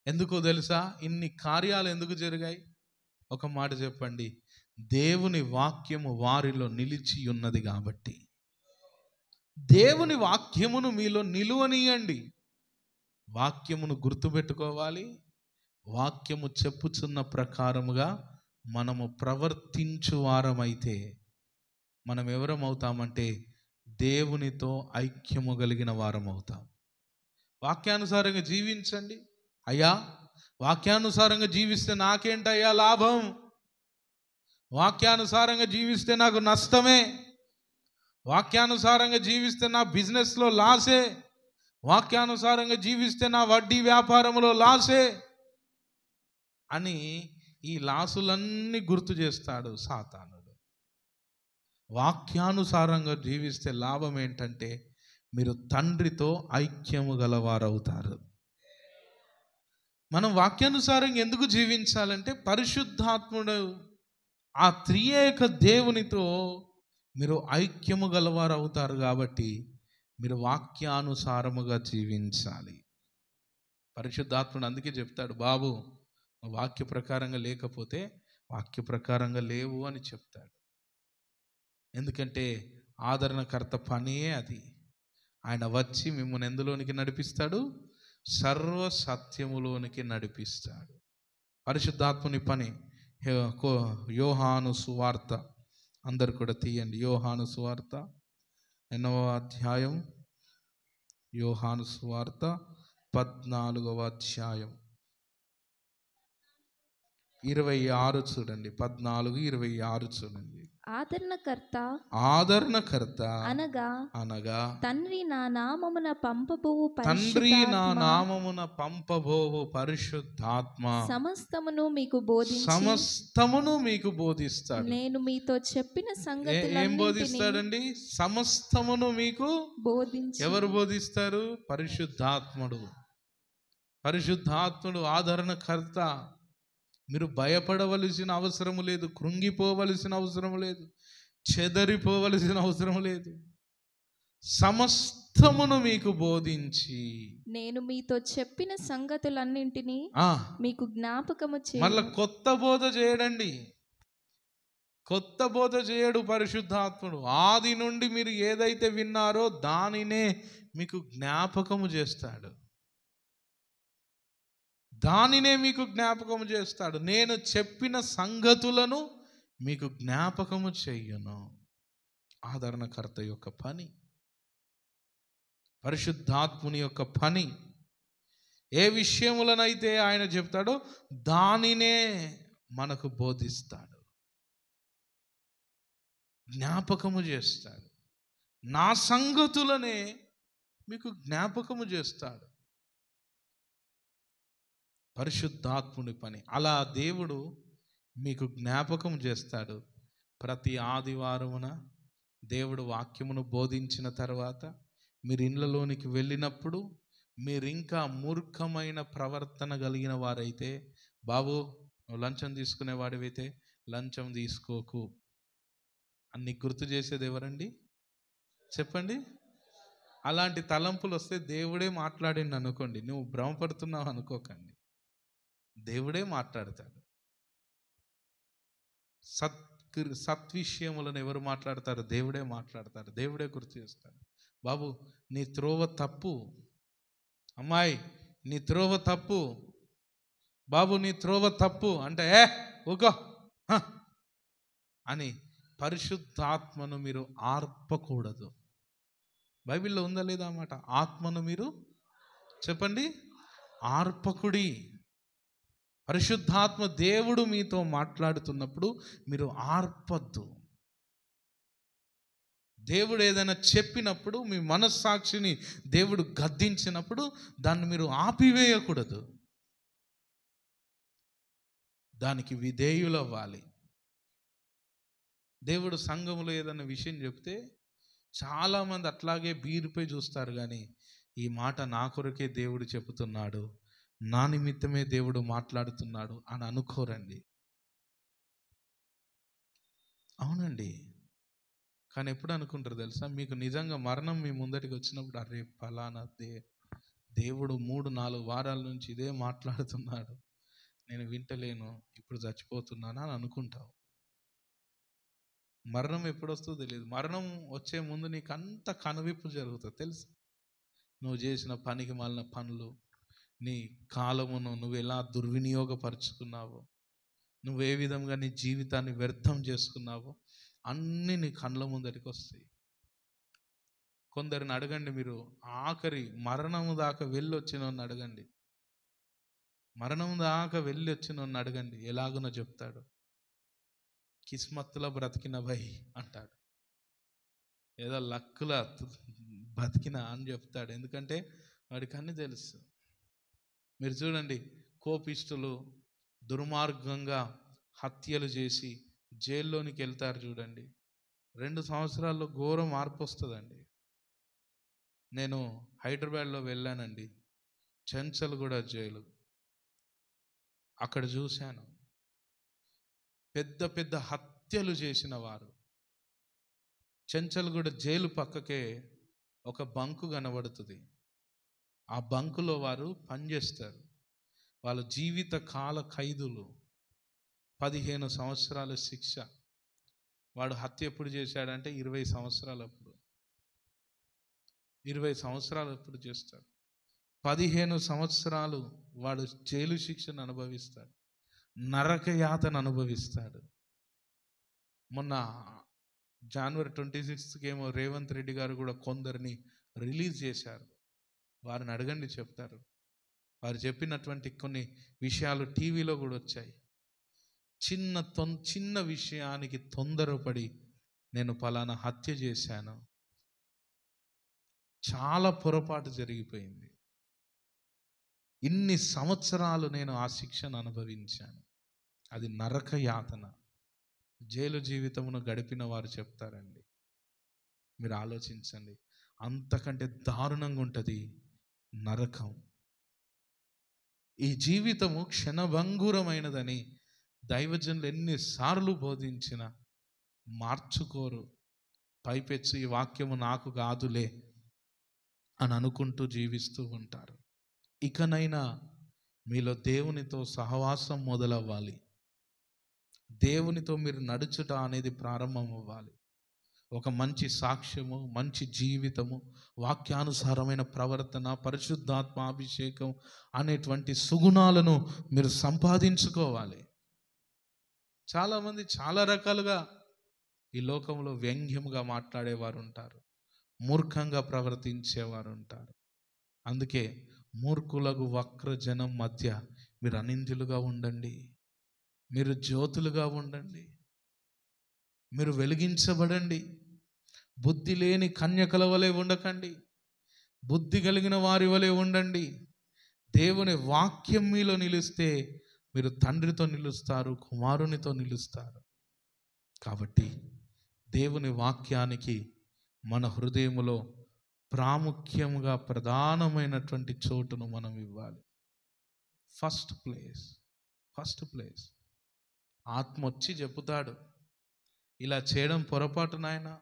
ఎందుకో తెలుసా ఇన్ని కార్యాలు ఎందుకు జరిగాయి? ఒక మాట చెప్పండి, దేవుని వాక్యము వారిలో నిలిచి ఉన్నది కాబట్టి. దేవుని వాక్యమును మీలో నిలువనీయండి. వాక్యమును గుర్తుపెట్టుకోవాలి. వాక్యము చెప్పుచున్న ప్రకారముగా మనము ప్రవర్తించు వారమైతే మనం ఎవరం అవుతామంటే దేవునితో ఐక్యము కలిగిన వారం అవుతాం. వాక్యానుసారంగా జీవించండి. అయ్యా వాక్యానుసారంగా జీవిస్తే నాకేంటయ్యా లాభం? వాక్యానుసారంగా జీవిస్తే నాకు నష్టమే. వాక్యానుసారంగా జీవిస్తే నా బిజినెస్లో లాసే. వాక్యానుసారంగా జీవిస్తే నా వడ్డీ వ్యాపారంలో లాసే అని ఈ లాసులన్నీ గుర్తు చేస్తాడు సాతానుడు. వాక్యానుసారంగా జీవిస్తే లాభం ఏంటంటే మీరు తండ్రితో ఐక్యము గలవారవుతారు. మనం వాక్యానుసారంగా ఎందుకు జీవించాలంటే పరిశుద్ధాత్ముడు ఆ త్రియేక దేవునితో మీరు ఐక్యము గలవారు అవుతారు కాబట్టి మీరు వాక్యానుసారముగా జీవించాలి. పరిశుద్ధాత్ముడు అందుకే చెప్తాడు, బాబు వాక్య ప్రకారంగా లేకపోతే వాక్య ప్రకారంగా లేవు అని చెప్తాడు. ఎందుకంటే ఆదరణకర్త పనియే అది. ఆయన వచ్చి మిమ్మల్ని ఎందులోనికి నడిపిస్తాడు? సర్వ సత్యములోనికి నడిపిస్తాడు. పరిశుద్ధాత్ముని పని. యోహాను సువార్త అందరు కూడా తీయండి. యోహాను సువార్త 8వ అధ్యాయం, యోహాను సువార్త 14వ అధ్యాయం 26 చూడండి. 14:26 చూడండి. ఆదరణకర్త అనగా తండ్రి నా నామమున పంపబోవు పరిశుద్ధాత్మ సమస్తమును మీకు బోధిస్తాడు. నేను మీతో చెప్పిన సంగతులు ఏం బోధిస్తాడండి? సమస్తమును మీకు బోధించి. ఎవరు బోధిస్తారు? పరిశుద్ధాత్ముడు. పరిశుద్ధాత్ముడు ఆదరణకర్త. మీరు భయపడవలసిన అవసరం లేదు, కృంగిపోవలసిన అవసరం లేదు, చెదరిపోవలసిన అవసరం లేదు. సమస్తమును మీకు బోధించి నేను మీతో చెప్పిన సంగతులన్నింటినీ మీకు జ్ఞాపకము చేయ. మళ్ళా కొత్త బోధ చేయడండి. కొత్త బోధ చేయడు పరిశుద్ధాత్ముడు. ఆది నుండి మీరు ఏదైతే విన్నారో దానినే మీకు జ్ఞాపకము చేస్తాడు. దానినే మీకు జ్ఞాపకము చేస్తాడు. నేను చెప్పిన సంగతులను మీకు జ్ఞాపకము చెయ్యను. ఆదరణకర్త యొక్క పని, పరిశుద్ధాత్ముని యొక్క పని. ఏ విషయములనైతే ఆయన చెప్తాడో దానినే మనకు బోధిస్తాడు, జ్ఞాపకము చేస్తాడు. నా సంగతులనే మీకు జ్ఞాపకము చేస్తాడు. పరిశుద్ధాత్ముని పని. అలా దేవుడు మీకు జ్ఞాపకం చేస్తాడు. ప్రతి ఆదివారమున దేవుడు వాక్యమును బోధించిన తర్వాత మీరు ఇండ్లలోనికి వెళ్ళినప్పుడు మీరు ఇంకా మూర్ఖమైన ప్రవర్తన కలిగిన వారైతే, బాబు నువ్వు లంచం తీసుకునేవాడివైతే లంచం తీసుకోకు అని గుర్తు చేసేది ఎవరండి? చెప్పండి. అలాంటి తలంపులు వస్తే దేవుడే మాట్లాడిండు అనుకోండి, నువ్వు భ్రమపడుతున్నావు అనుకోకండి, దేవుడే మాట్లాడతాడు. సత్విషయములను ఎవరు మాట్లాడతారు? దేవుడే మాట్లాడతారు. దేవుడే గుర్తు చేస్తాడు. బాబు నీ త్రోవ తప్పు, అమ్మాయి నీ త్రోవ తప్పు, బాబు నీ త్రోవ తప్పు అంటే ఊకో అని పరిశుద్ధాత్మను మీరు ఆర్పకూడదు. బైబిల్లో ఉందా లేదా అన్నమాట? ఆత్మను మీరు చెప్పండి ఆర్పకుడి. పరిశుద్ధాత్మ దేవుడు మీతో మాట్లాడుతున్నప్పుడు మీరు ఆర్పద్దు. దేవుడు ఏదైనా చెప్పినప్పుడు మీ మనస్సాక్షిని దేవుడు గద్దించినప్పుడు దాన్ని మీరు ఆపివేయకూడదు, దానికి విధేయులవ్వాలి. దేవుడు సంఘములో ఏదైనా విషయం చెప్తే చాలామంది అట్లాగే బీరుపై చూస్తారు, కానీ ఈ మాట నా కొరకే దేవుడు చెబుతున్నాడు, నా నిమిత్తమే దేవుడు మాట్లాడుతున్నాడు అని అనుకోరండి. అవునండి, కానీ ఎప్పుడు అనుకుంటారు తెలుసా? మీకు నిజంగా మరణం మీ ముందటికి వచ్చినప్పుడు, అరే ఫలానా దేవుడు 3-4 వారాల నుంచి ఇదే మాట్లాడుతున్నాడు, నేను వింటలేను, ఇప్పుడు చచ్చిపోతున్నాను అని అనుకుంటావు. మరణం ఎప్పుడు వస్తుందో తెలియదు. మరణం వచ్చే ముందు నీకు అంత కనువిప్పు జరుగుతుంది తెలుసు. నువ్వు చేసిన పనికి మాలిన పనులు, నీ కాలమును నువ్వు ఎలా దుర్వినియోగపరుచుకున్నావో, నువ్వు ఏ విధంగా నీ జీవితాన్ని వ్యర్థం చేసుకున్నావో అన్నీ నీ కళ్ళ ముందరికి వస్తాయి. కొందరిని అడగండి, మీరు ఆఖరి మరణము దాకా వెళ్ళి వచ్చినోని అడగండి, మరణం దాకా వెళ్ళి వచ్చినోని అడగండి, ఎలాగునో చెప్తాడు. కిస్మత్తులో బ్రతికిన భయ్ అంటాడు, ఏదో లక్కుల బతికిన అని చెప్తాడు. ఎందుకంటే వాడికి అన్నీ తెలుసు. మీరు చూడండి, కోపిష్టులు దుర్మార్గంగా హత్యలు చేసి జైల్లోనికి వెళ్తారు చూడండి, 2 సంవత్సరాల్లో ఘోర మార్పు వస్తుందండి. నేను హైదరాబాద్లో వెళ్ళానండి, చెంచల్గూడ జైలు. అక్కడ చూశాను, పెద్ద పెద్ద హత్యలు చేసిన వారు. చెంచల్గూడ జైలు పక్కకే ఒక బంకు కనబడుతుంది. ఆ బంకులో వారు పనిచేస్తారు. వాళ్ళ జీవిత కాల ఖైదులు, 15 సంవత్సరాల శిక్ష. వాడు హత్య ఎప్పుడు చేశాడంటే 20 సంవత్సరాలప్పుడు 20 సంవత్సరాలప్పుడు చేస్తాడు. 15 సంవత్సరాలు వాడు జైలు శిక్షను అనుభవిస్తాడు, నరక యాతన అనుభవిస్తాడు. మొన్న జనవరి 26కి ఏమో రేవంత్ రెడ్డి గారు కూడా కొందరిని రిలీజ్ చేశారు. వారిని అడగండి, చెప్తారు. వారు చెప్పినటువంటి కొన్ని విషయాలు టీవీలో కూడా వచ్చాయి. చిన్న విషయానికి తొందరపడి నేను పలానా హత్య చేశాను, చాలా పొరపాటు జరిగిపోయింది, ఇన్ని సంవత్సరాలు నేను ఆ శిక్షను అనుభవించాను, అది నరక యాతన. జైలు జీవితమును గడిపిన వారు చెప్తారండి. మీరు ఆలోచించండి, అంతకంటే దారుణంగా ఉంటుంది నరకం. ఈ జీవితము క్షణభంగురమైనదని దైవజనులు ఎన్నిసార్లు బోధించినా మార్చుకోరు. పైపెచ్చు ఈ వాక్యము నాకు కాదులే అని అనుకుంటూ జీవిస్తూ ఉంటారు. ఇకనైనా మీలో దేవునితో సహవాసం మొదలవ్వాలి. దేవునితో మీరు నడుచుట అనేది ప్రారంభం అవ్వాలి. ఒక మంచి సాక్ష్యము, మంచి జీవితము, వాక్యానుసారమైన ప్రవర్తన, పరిశుద్ధాత్మ అభిషేకం అనేటువంటి సుగుణాలను మీరు సంపాదించుకోవాలి. చాలామంది చాలా రకాలుగా ఈ లోకంలో వ్యంగ్యముగా మాట్లాడేవారు ఉంటారు, మూర్ఖంగా ప్రవర్తించేవారు ఉంటారు. అందుకే మూర్ఖులకు వక్ర జనం మధ్య మీరు అనింద్యులుగా ఉండండి, మీరు జ్యోతులుగా ఉండండి, మీరు వెలిగించబడండి. బుద్ధి లేని కన్యకల వలె ఉండకండి, బుద్ధి కలిగిన వారి వలె ఉండండి. దేవుని వాక్యం మీలో నిలిస్తే మీరు తండ్రితో నిలుస్తారు, కుమారునితో నిలుస్తారు. కాబట్టి దేవుని వాక్యానికి మన హృదయములో ప్రాముఖ్యంగా ప్రధానమైనటువంటి చోటును మనం ఇవ్వాలి. First place. ఆత్మ వచ్చి చెబుతాడు, ఇలా చేయడం పొరపాటు నాయనా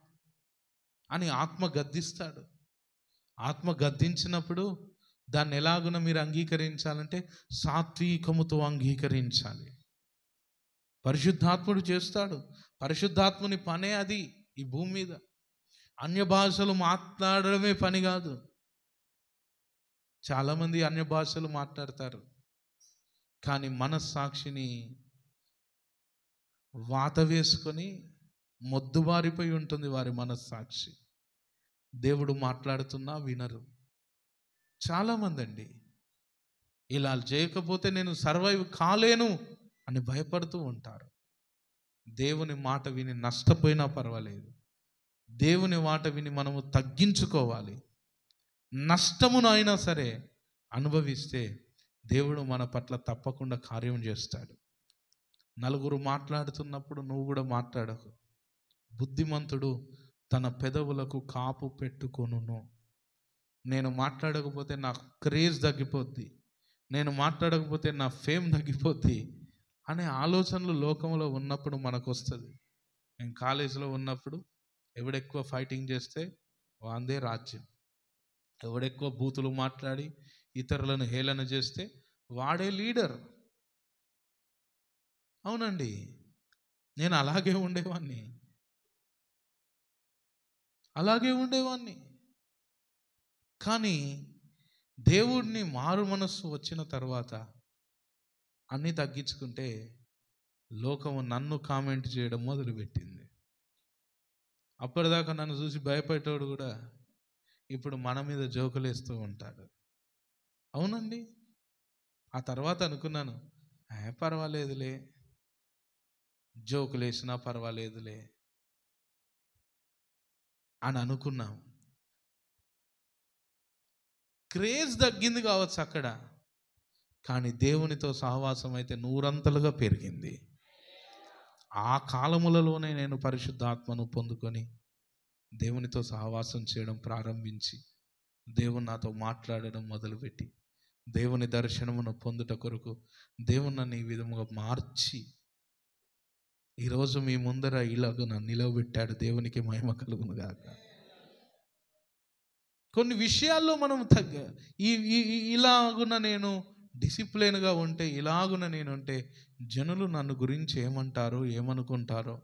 అని ఆత్మ గద్దిస్తాడు. ఆత్మ గద్దించినప్పుడు దాన్ని ఎలాగున మీరు అంగీకరించాలంటే సాత్వికముతో అంగీకరించాలి. పరిశుద్ధాత్ముడు చేస్తాడు. పరిశుద్ధాత్ముని పనే అది. ఈ భూమి మీద అన్య భాషలు మాట్లాడడమే పని కాదు. చాలామంది అన్య భాషలు మాట్లాడతారు, కానీ మనస్సాక్షిని వాత వేసుకొని మొద్దుబారిపోయి ఉంటుంది వారి మనస్సాక్షి. దేవుడు మాట్లాడుతున్నా వినరు. చాలామంది అండి ఇలా చేయకపోతే నేను సర్వైవ్ కాలేను అని భయపడుతూ ఉంటారు. దేవుని మాట విని నష్టపోయినా పర్వాలేదు, దేవుని మాట విని మనము తగ్గించుకోవాలి. నష్టమును అయినా సరే అనుభవిస్తే దేవుడు మన పట్ల తప్పకుండా కార్యం చేస్తాడు. నలుగురు మాట్లాడుతున్నప్పుడు నువ్వు కూడా మాట్లాడకు. బుద్ధిమంతుడు తన పెదవులకు కాపు పెట్టుకొనును. నేను మాట్లాడకపోతే నా క్రేజ్ తగ్గిపోద్ది, నేను మాట్లాడకపోతే నా ఫేమ్ తగ్గిపోద్ది అనే ఆలోచనలు లోకంలో ఉన్నప్పుడు మనకు వస్తుంది. నేను కాలేజీలో ఉన్నప్పుడు ఎవడెక్కువ ఫైటింగ్ చేస్తే వాందే రాజ్యం, ఎవడెక్కువ బూతులు మాట్లాడి ఇతరులను హేళన చేస్తే వాడే లీడర్. అవునండి, నేను అలాగే ఉండేవాడిని. కానీ దేవుడిని మారు మనస్సు వచ్చిన తర్వాత అన్నీ తగ్గించుకుంటే లోకము నన్ను కామెంట్ చేయడం మొదలుపెట్టింది. అప్పటిదాకా నన్ను చూసి భయపడేటోడు కూడా ఇప్పుడు మన మీద జోకులేస్తూ ఉంటాడు. అవునండి, ఆ తర్వాత అనుకున్నాను, పర్వాలేదులే, జోకులేసినా పర్వాలేదులే అని అనుకున్నాం. క్రేజ్ తగ్గింది కావచ్చు అక్కడ, కానీ దేవునితో సహవాసం అయితే నూరంతలుగా పెరిగింది. ఆ కాలములలోనే నేను పరిశుద్ధాత్మను పొందుకొని దేవునితో సహవాసం చేయడం ప్రారంభించి దేవుడు నాతో మాట్లాడడం మొదలుపెట్టి దేవుని దర్శనమును పొందుట కొరకు దేవుని నన్ను ఈ విధముగా మార్చి ఈరోజు మీ ముందర ఇలాగ నన్ను నిలవబెట్టాడు. దేవునికి మహిమ కలుగును గాక. కొన్ని విషయాల్లో మనం ఇలాగున నేను డిసిప్లిన్గా ఉంటే, ఇలాగున నేను ఉంటే జనులు నన్ను గురించి ఏమంటారో ఏమనుకుంటారో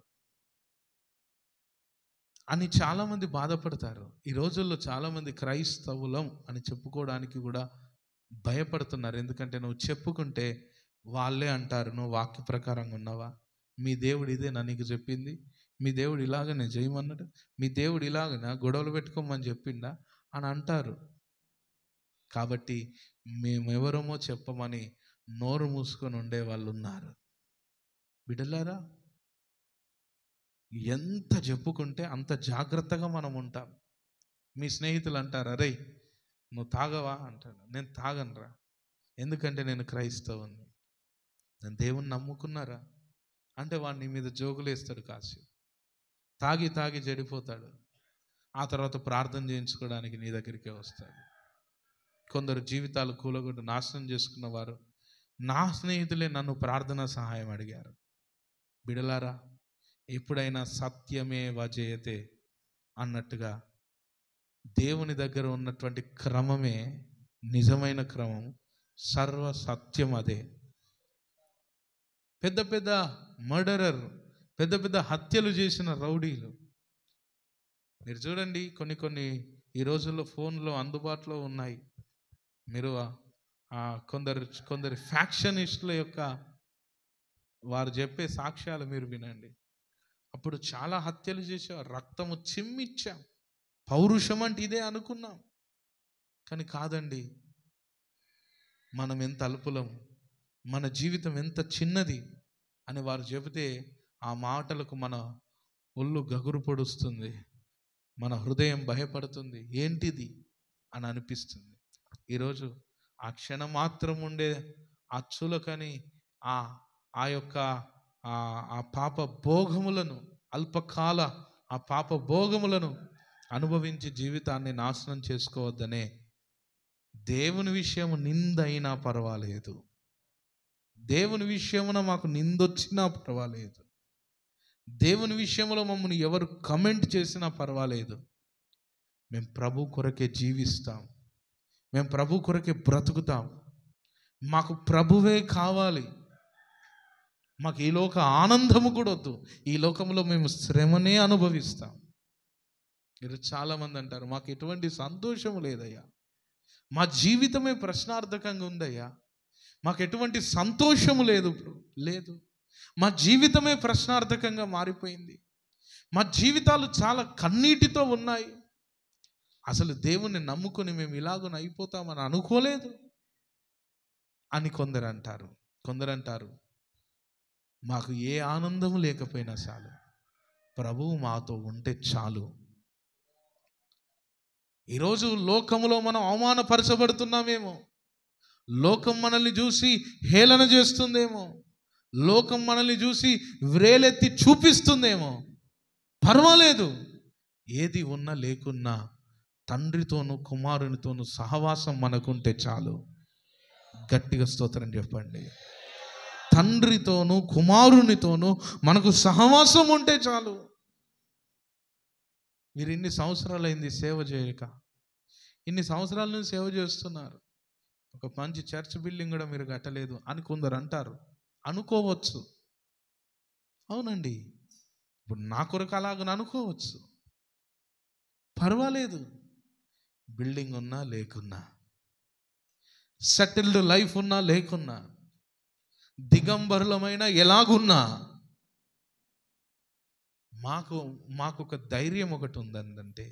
అని చాలామంది బాధపడతారు. ఈ రోజుల్లో చాలామంది క్రైస్తవులం అని చెప్పుకోవడానికి కూడా భయపడుతున్నారు. ఎందుకంటే నువ్వు చెప్పుకుంటే వాళ్ళే అంటారు, నువ్వు వాక్య ప్రకారంగా ఉన్నావా, మీ దేవుడు ఇదే నా నీకు చెప్పింది, మీ దేవుడు ఇలాగనే చేయమన్నాడు, మీ దేవుడు ఇలాగనా గొడవలు పెట్టుకోమని చెప్పిండా అని అంటారు. కాబట్టి మేమెవరమో చెప్పమని నోరు మూసుకొని ఉండే వాళ్ళు ఉన్నారు. బిడ్డలారా, ఎంత చెప్పుకుంటే అంత జాగ్రత్తగా మనం ఉంటాం. మీ స్నేహితులు అంటారు, అరే నువ్వు తాగవా అంటాడు. నేను తాగనరా, ఎందుకంటే నేను క్రైస్తవుని, నేను దేవుని నమ్ముకున్నారా అంటే వాడిని మీద జోకులు వేస్తాడు. కాసి తాగి తాగి చెడిపోతాడు. ఆ తర్వాత ప్రార్థన చేయించుకోవడానికి నీ దగ్గరికే వస్తాడు. కొందరు జీవితాలు కూలగొట్టు నాశనం చేసుకున్నవారు నా స్నేహితులే నన్ను ప్రార్థన సహాయం అడిగారు. బిడలారా, ఎప్పుడైనా సత్యమే వజయతే అన్నట్టుగా దేవుని దగ్గర ఉన్నటువంటి క్రమమే నిజమైన క్రమం, సర్వ సత్యం అదే. పెద్ద పెద్ద మర్డరర్, పెద్ద పెద్ద హత్యలు చేసిన రౌడీలు మీరు చూడండి, కొన్ని ఈ రోజుల్లో ఫోన్లో అందుబాటులో ఉన్నాయి. మీరు కొందరు ఫ్యాక్షనిస్టుల యొక్క వారు చెప్పే సాక్ష్యాలు మీరు వినండి. అప్పుడు చాలా హత్యలు చేసేవారు, రక్తము చిమ్మిచ్చాం, పౌరుషం అంటే ఇదే అనుకున్నాం. కానీ కాదండి, మనం ఎంత అల్పులం, మన జీవితం ఎంత చిన్నది అని వారు చెబితే ఆ మాటలకు మన ఒళ్ళు గగురు పొడుస్తుంది, మన హృదయం భయపడుతుంది, ఏంటిది అని అనిపిస్తుంది. ఈరోజు ఆ క్షణం మాత్రం ఉండే ఆ చులకని ఆ యొక్క ఆ పాప భోగములను, అల్పకాల ఆ పాప భోగములను అనుభవించి జీవితాన్ని నాశనం చేసుకోవద్దనే దేవుని విషయం నిందైనా పర్వాలేదు, దేవుని విషయమున మాకు నిందొచ్చినా పర్వాలేదు, దేవుని విషయంలో మమ్మల్ని ఎవరు కమెంట్ చేసినా పర్వాలేదు, మేము ప్రభు కొరకే జీవిస్తాం, మేము ప్రభు కొరకే బ్రతుకుతాం, మాకు ప్రభువే కావాలి, మాకు ఈ లోక ఆనందము కూడా వద్దు, ఈ లోకంలో మేము శ్రమనే అనుభవిస్తాం. మీరు చాలామంది అంటారు, మాకు ఎటువంటి సంతోషము లేదయ్యా, మా జీవితమే ప్రశ్నార్థకంగా ఉందయ్యా, మాకు ఎటువంటి సంతోషము లేదు, మా జీవితమే ప్రశ్నార్థకంగా మారిపోయింది, మా జీవితాలు చాలా కన్నీటితో ఉన్నాయి, అసలు దేవుణ్ణి నమ్ముకొని మేము ఇలాగున అయిపోతామని అనుకోలేదు అని కొందరు అంటారు. మాకు ఏ ఆనందము లేకపోయినా చాలు, ప్రభువు మాతో ఉంటే చాలు. ఈరోజు లోకములో మనం అవమానపరచబడుతున్నామేమో, లోకం మనల్ని చూసి హేళన చేస్తుందేమో, లోకం మనల్ని చూసి వ్రేలెత్తి చూపిస్తుందేమో, పర్వాలేదు, ఏది ఉన్నా లేకున్నా తండ్రితోనూ కుమారునితోనూ సహవాసం మనకుంటే చాలు. గట్టిగా స్తోత్రం చెప్పండి. తండ్రితోనూ కుమారునితోనూ మనకు సహవాసం ఉంటే చాలు. మీరు ఇన్ని సంవత్సరాలైంది సేవ చేయక, ఇన్ని సంవత్సరాల నుంచి సేవ చేస్తున్నారు, ఒక మంచి చర్చ్ బిల్డింగ్ కూడా మీరు కట్టలేదు అని కొందరు అంటారు. అనుకోవచ్చు, అవునండి, ఇప్పుడు నా కొరకు అలాగని అనుకోవచ్చు, పర్వాలేదు. బిల్డింగ్ ఉన్నా లేకున్నా, సెటిల్డ్ లైఫ్ ఉన్నా లేకున్నా, దిగంబరులమైన ఎలాగున్నా మాకు ఒక ధైర్యం ఒకటి ఉందంటే,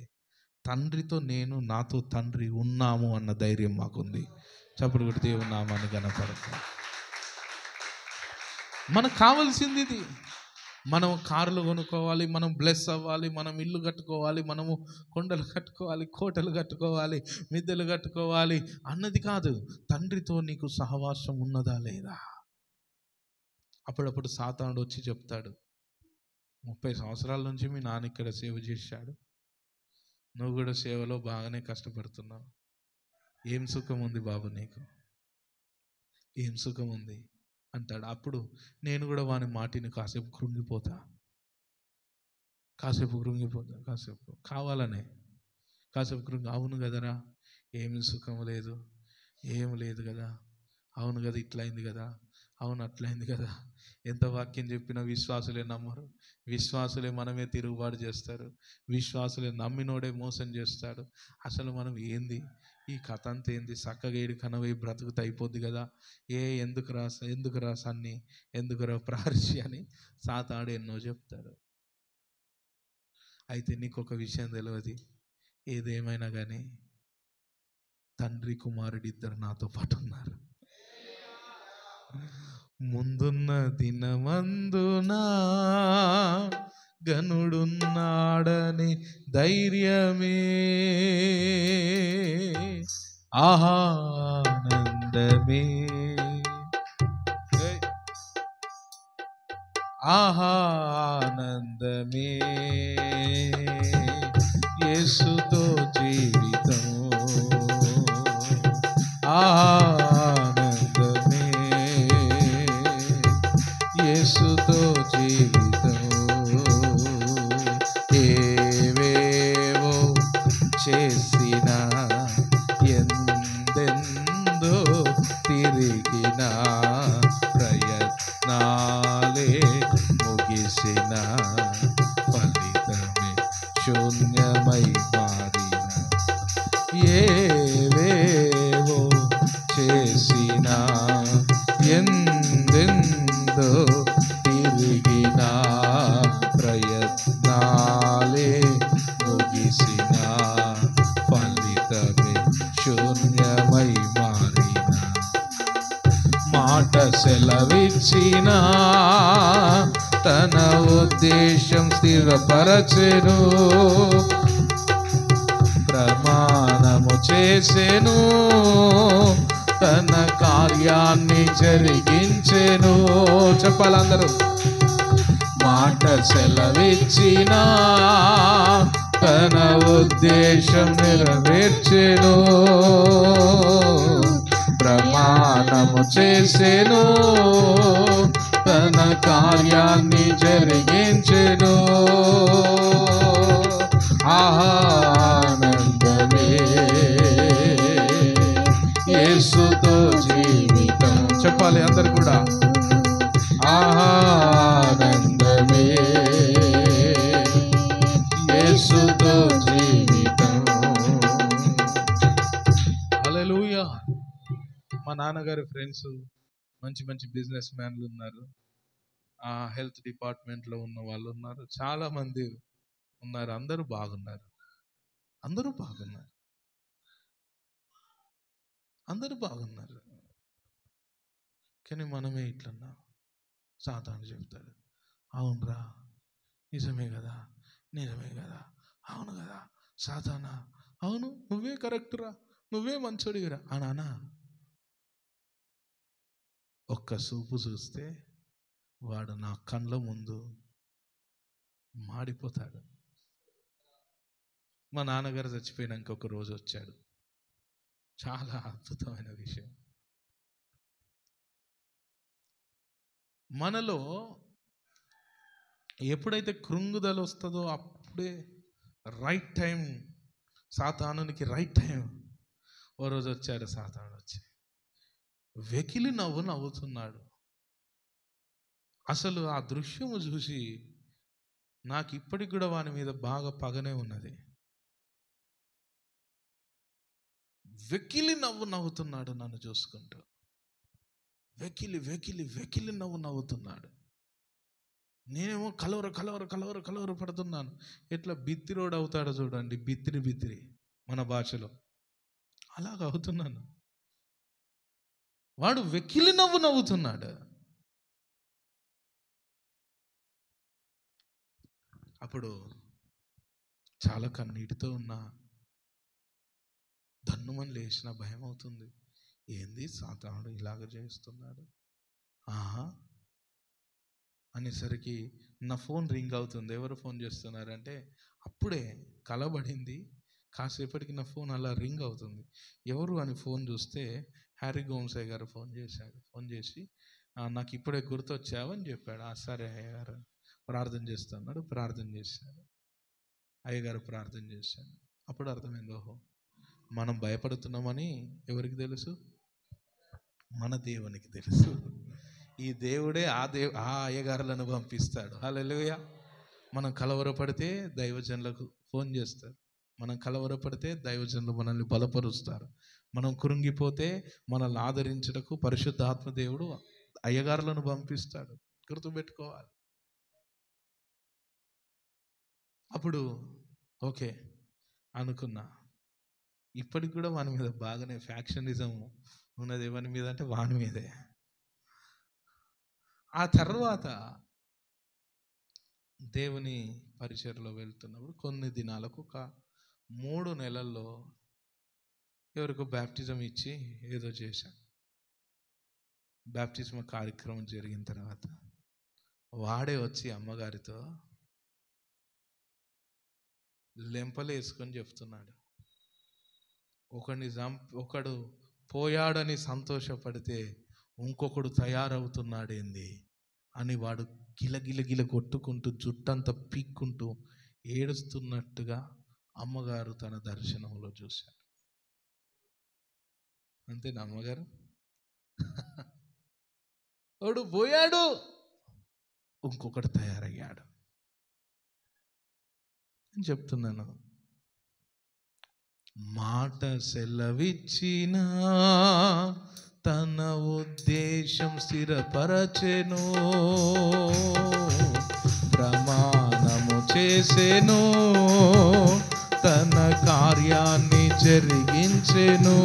తండ్రితో నేను, నాతో తండ్రి ఉన్నాము అన్న ధైర్యం మాకుంది. చప్పుడు కొట్టి దేవుని నామాన్ని ఘనపడతాం. మనకు కావాల్సింది ఇది. మనం కార్లు కొనుక్కోవాలి, మనం బ్లెస్ అవ్వాలి, మనం ఇల్లు కట్టుకోవాలి, మనము కొండలు కట్టుకోవాలి, కోటలు కట్టుకోవాలి, మిద్దెలు కట్టుకోవాలి అన్నది కాదు. తండ్రితో నీకు సహవాసం ఉన్నదా లేదా? అప్పుడప్పుడు సాతానుడు వచ్చి చెప్తాడు, 30 సంవత్సరాల నుంచి మీ నాన్న ఇక్కడ సేవ చేశాడు, నువ్వు కూడా సేవలో బాగానే కష్టపడుతున్నావు, ఏం సుఖం ఉంది బాబు నీకు, ఏం సుఖం ఉంది అంటాడు. అప్పుడు నేను కూడా వాని మాటిని కాసేపు కృంగిపోతా, కాసేపు కావాలనే కాసేపు కృంగి, అవును కదరా, ఏమి సుఖం లేదు, ఏం లేదు కదా, అవును కదా, ఇట్లయింది కదా, అవును అట్లయింది కదా. ఎంత వాక్యం చెప్పినా విశ్వాసులే నమ్మరు, విశ్వాసులే మనమే తిరుగుబాటు చేస్తారు, విశ్వాసులే నమ్మినోడే మోసం చేస్తాడు. అసలు మనం ఏంది, ఈ కథ అంతా ఏంది, చక్కగా ఏడు కనవై బ్రతుకుత అయిపోద్ది కదా, ఎందుకురా సన్ని, ఎందుకురా ప్రార్థి అని సాతాడు ఎన్నో చెప్తాడు. అయితే నీకు ఒక విషయం తెలియదు, ఏదేమైనా కానీ తండ్రి కుమారుడు ఇద్దరు నాతో పాటు ఉన్నారు. ముందున్న దినమందునా గనుడున్నాడని ధైర్యమే, ఆనందమే, ఆనందమే, యేసుతో జీవితం, ఆనందమే, యేసుతో జీవితం. ఏవేవో చేసిన, ఎందెందో తిరిగిన, ప్రయత్నాలే ముగిసిన, ఫలితమే శూన్యమై మారిన, ఏవేవో చేసిన, ఎందెందో తిరిగిన, ప్రయత్నాలే ముగిసిన, ఫలితమే శూన్యమై మారిన, మాట సెలవిచ్చిన తన ఉద్దేశం స్థిరపరచెను, ప్రమాణము చేసెను తన కార్యాన్ని జరిగించెను. చెప్పాలందరూ, మాట సెలవిచ్చిన తన ఉద్దేశం నెరవేర్చెను, ప్రమాణము చేసెను తన కార్యాన్ని జరిగించెను, ఆనందమే, యేసుతో జీవితం. చెప్పాలి అందరు కూడా, ఆనందమే, యేసుతో జీవితం. హల్లెలూయా. మా నాన్నగారి ఫ్రెండ్స్ మంచి మంచి బిజినెస్ మ్యాన్లు ఉన్నారు, హెల్త్ డిపార్ట్మెంట్లో ఉన్న వాళ్ళు ఉన్నారు, చాలా మంది ఉన్నారు. అందరూ బాగున్నారు, అందరూ బాగున్నారు, అందరూ బాగున్నారు. కానీ మనమే ఇట్లన్నా. సాతాను చెప్తాడు, అవునరా, నిజమే కదా, నిజమే కదా, అవును కదా, సాతానా, అవును నువ్వే కరెక్టురా, నువ్వే మంచోడివిరా అనా. ఒక్క చూపు చూస్తే వాడు నా కళ్ళ ముందు మాడిపోతాడు. మా నాన్నగారు చచ్చిపోయినాక ఒక రోజు వచ్చాడు. చాలా అద్భుతమైన విషయం. మనలో ఎప్పుడైతే కృంగుదల వస్తుందో అప్పుడే రైట్ టైం, సాతానునికి రైట్ టైం. ఓ రోజు వచ్చాడు సాతాను, వచ్చి వెకిలి నవ్వుతున్నాడు. అసలు ఆ దృశ్యము చూసి నాకు ఇప్పటికి కూడా వాని మీద బాగా పగనే ఉన్నది. వెకిలి నవ్వుతున్నాడు నన్ను చూసుకుంటూ, వెకిలి వెకిలి వెకిలి నవ్వుతున్నాడు. నేనేమో కలవర పడుతున్నాను. ఎట్లా బిత్తిరోడు అవుతాడో చూడండి, బిత్తిరి మన భాషలో అలాగ అవుతున్నాను. వాడు వెకిలి నవ్వుతున్నాడు. అప్పుడు చాలా కన్నీటితో ఉన్నా, దన్నుమని లేచిన భయం అవుతుంది. ఏంది సాతానుడు ఇలాగ చేస్తున్నాడు అనేసరికి నా ఫోన్ రింగ్ అవుతుంది. ఎవరు ఫోన్ చేస్తున్నారంటే అప్పుడే కలబడింది. కాసేపటికి నా ఫోన్ అలా రింగ్ అవుతుంది. ఎవరు అని ఫోన్ చూస్తే హ్యారీ గోమ్సే గారు ఫోన్ చేశాడు. ఫోన్ చేసి నాకు ఇప్పుడే గుర్తొచ్చావని చెప్పాడు. సరే అయ్యగారు ప్రార్థన చేస్తున్నాడు. ప్రార్థన చేశాడు. అయ్యగారు ప్రార్థన చేశాడు. అప్పుడు అర్థమైంది, ఓహో మనం భయపడుతున్నామని ఎవరికి తెలుసు? మన దేవునికి తెలుసు. ఈ దేవుడే ఆ అయ్యగారులను పంపిస్తాడు. హల్లెలూయా. మనం కలవరపడితే దైవజనులకు ఫోన్ చేస్తారు. మనం కలవరపడితే దైవజనులు మనల్ని బలపరుస్తారు. మనం కృంగిపోతే మనల్ని ఆదరించుటకు పరిశుద్ధాత్మ దేవుడు అయ్యగారులను పంపిస్తాడు. గుర్తుపెట్టుకోవాలి. అప్పుడు ఓకే అనుకున్నా. ఇప్పటికి కూడా వాని మీద బాగానే ఫ్యాక్షనిజం ఉన్నది. ఎవరి మీద అంటే వాని మీదే. ఆ తర్వాత దేవుని పరిచర్లో వెళ్తున్నప్పుడు కొన్ని దినాలకు ఒక 3 నెలల్లో ఎవరికో బ్యాప్టిజం ఇచ్చి ఏదో చేశాను. బ్యాప్టిజం కార్యక్రమం జరిగిన తర్వాత వాడే వచ్చి అమ్మగారితో లెంపలు వేసుకొని చెప్తున్నాడు, ఒకడు పోయాడని సంతోషపడితే ఇంకొకడు తయారవుతున్నాడేంది అని వాడు గిలగిలగిల కొట్టుకుంటూ జుట్టంతా పీక్కుంటూ ఏడుస్తున్నట్టుగా అమ్మగారు తన దర్శనంలో చూశాడు. అంతేనా అమ్మగారు? వాడు పోయాడు, ఇంకొకడు తయారయ్యాడు అని చెప్తున్నాను. మాట సెలవిచ్చిన తన ఉద్దేశం స్థిరపరచెను, ప్రమాణము చేసెను, తన కార్యాన్ని జరిగించెను.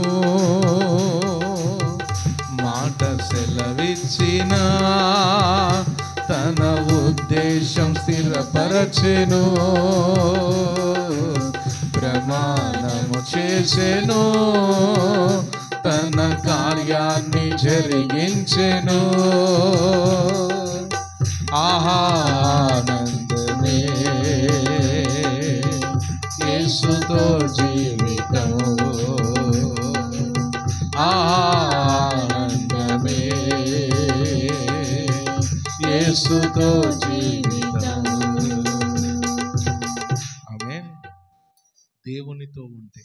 మాట సెలవిచ్చిన తన ఉద్దేశం స్థిరపరచెను, ప్రమాణము చేసెను, తన కార్యాన్ని జరిగించెను. ఆనందమే యేసుతో జీవితము, ఆనందమే యేసుతో జీవితము. ఆమేన్. దేవునితో ఉంటే,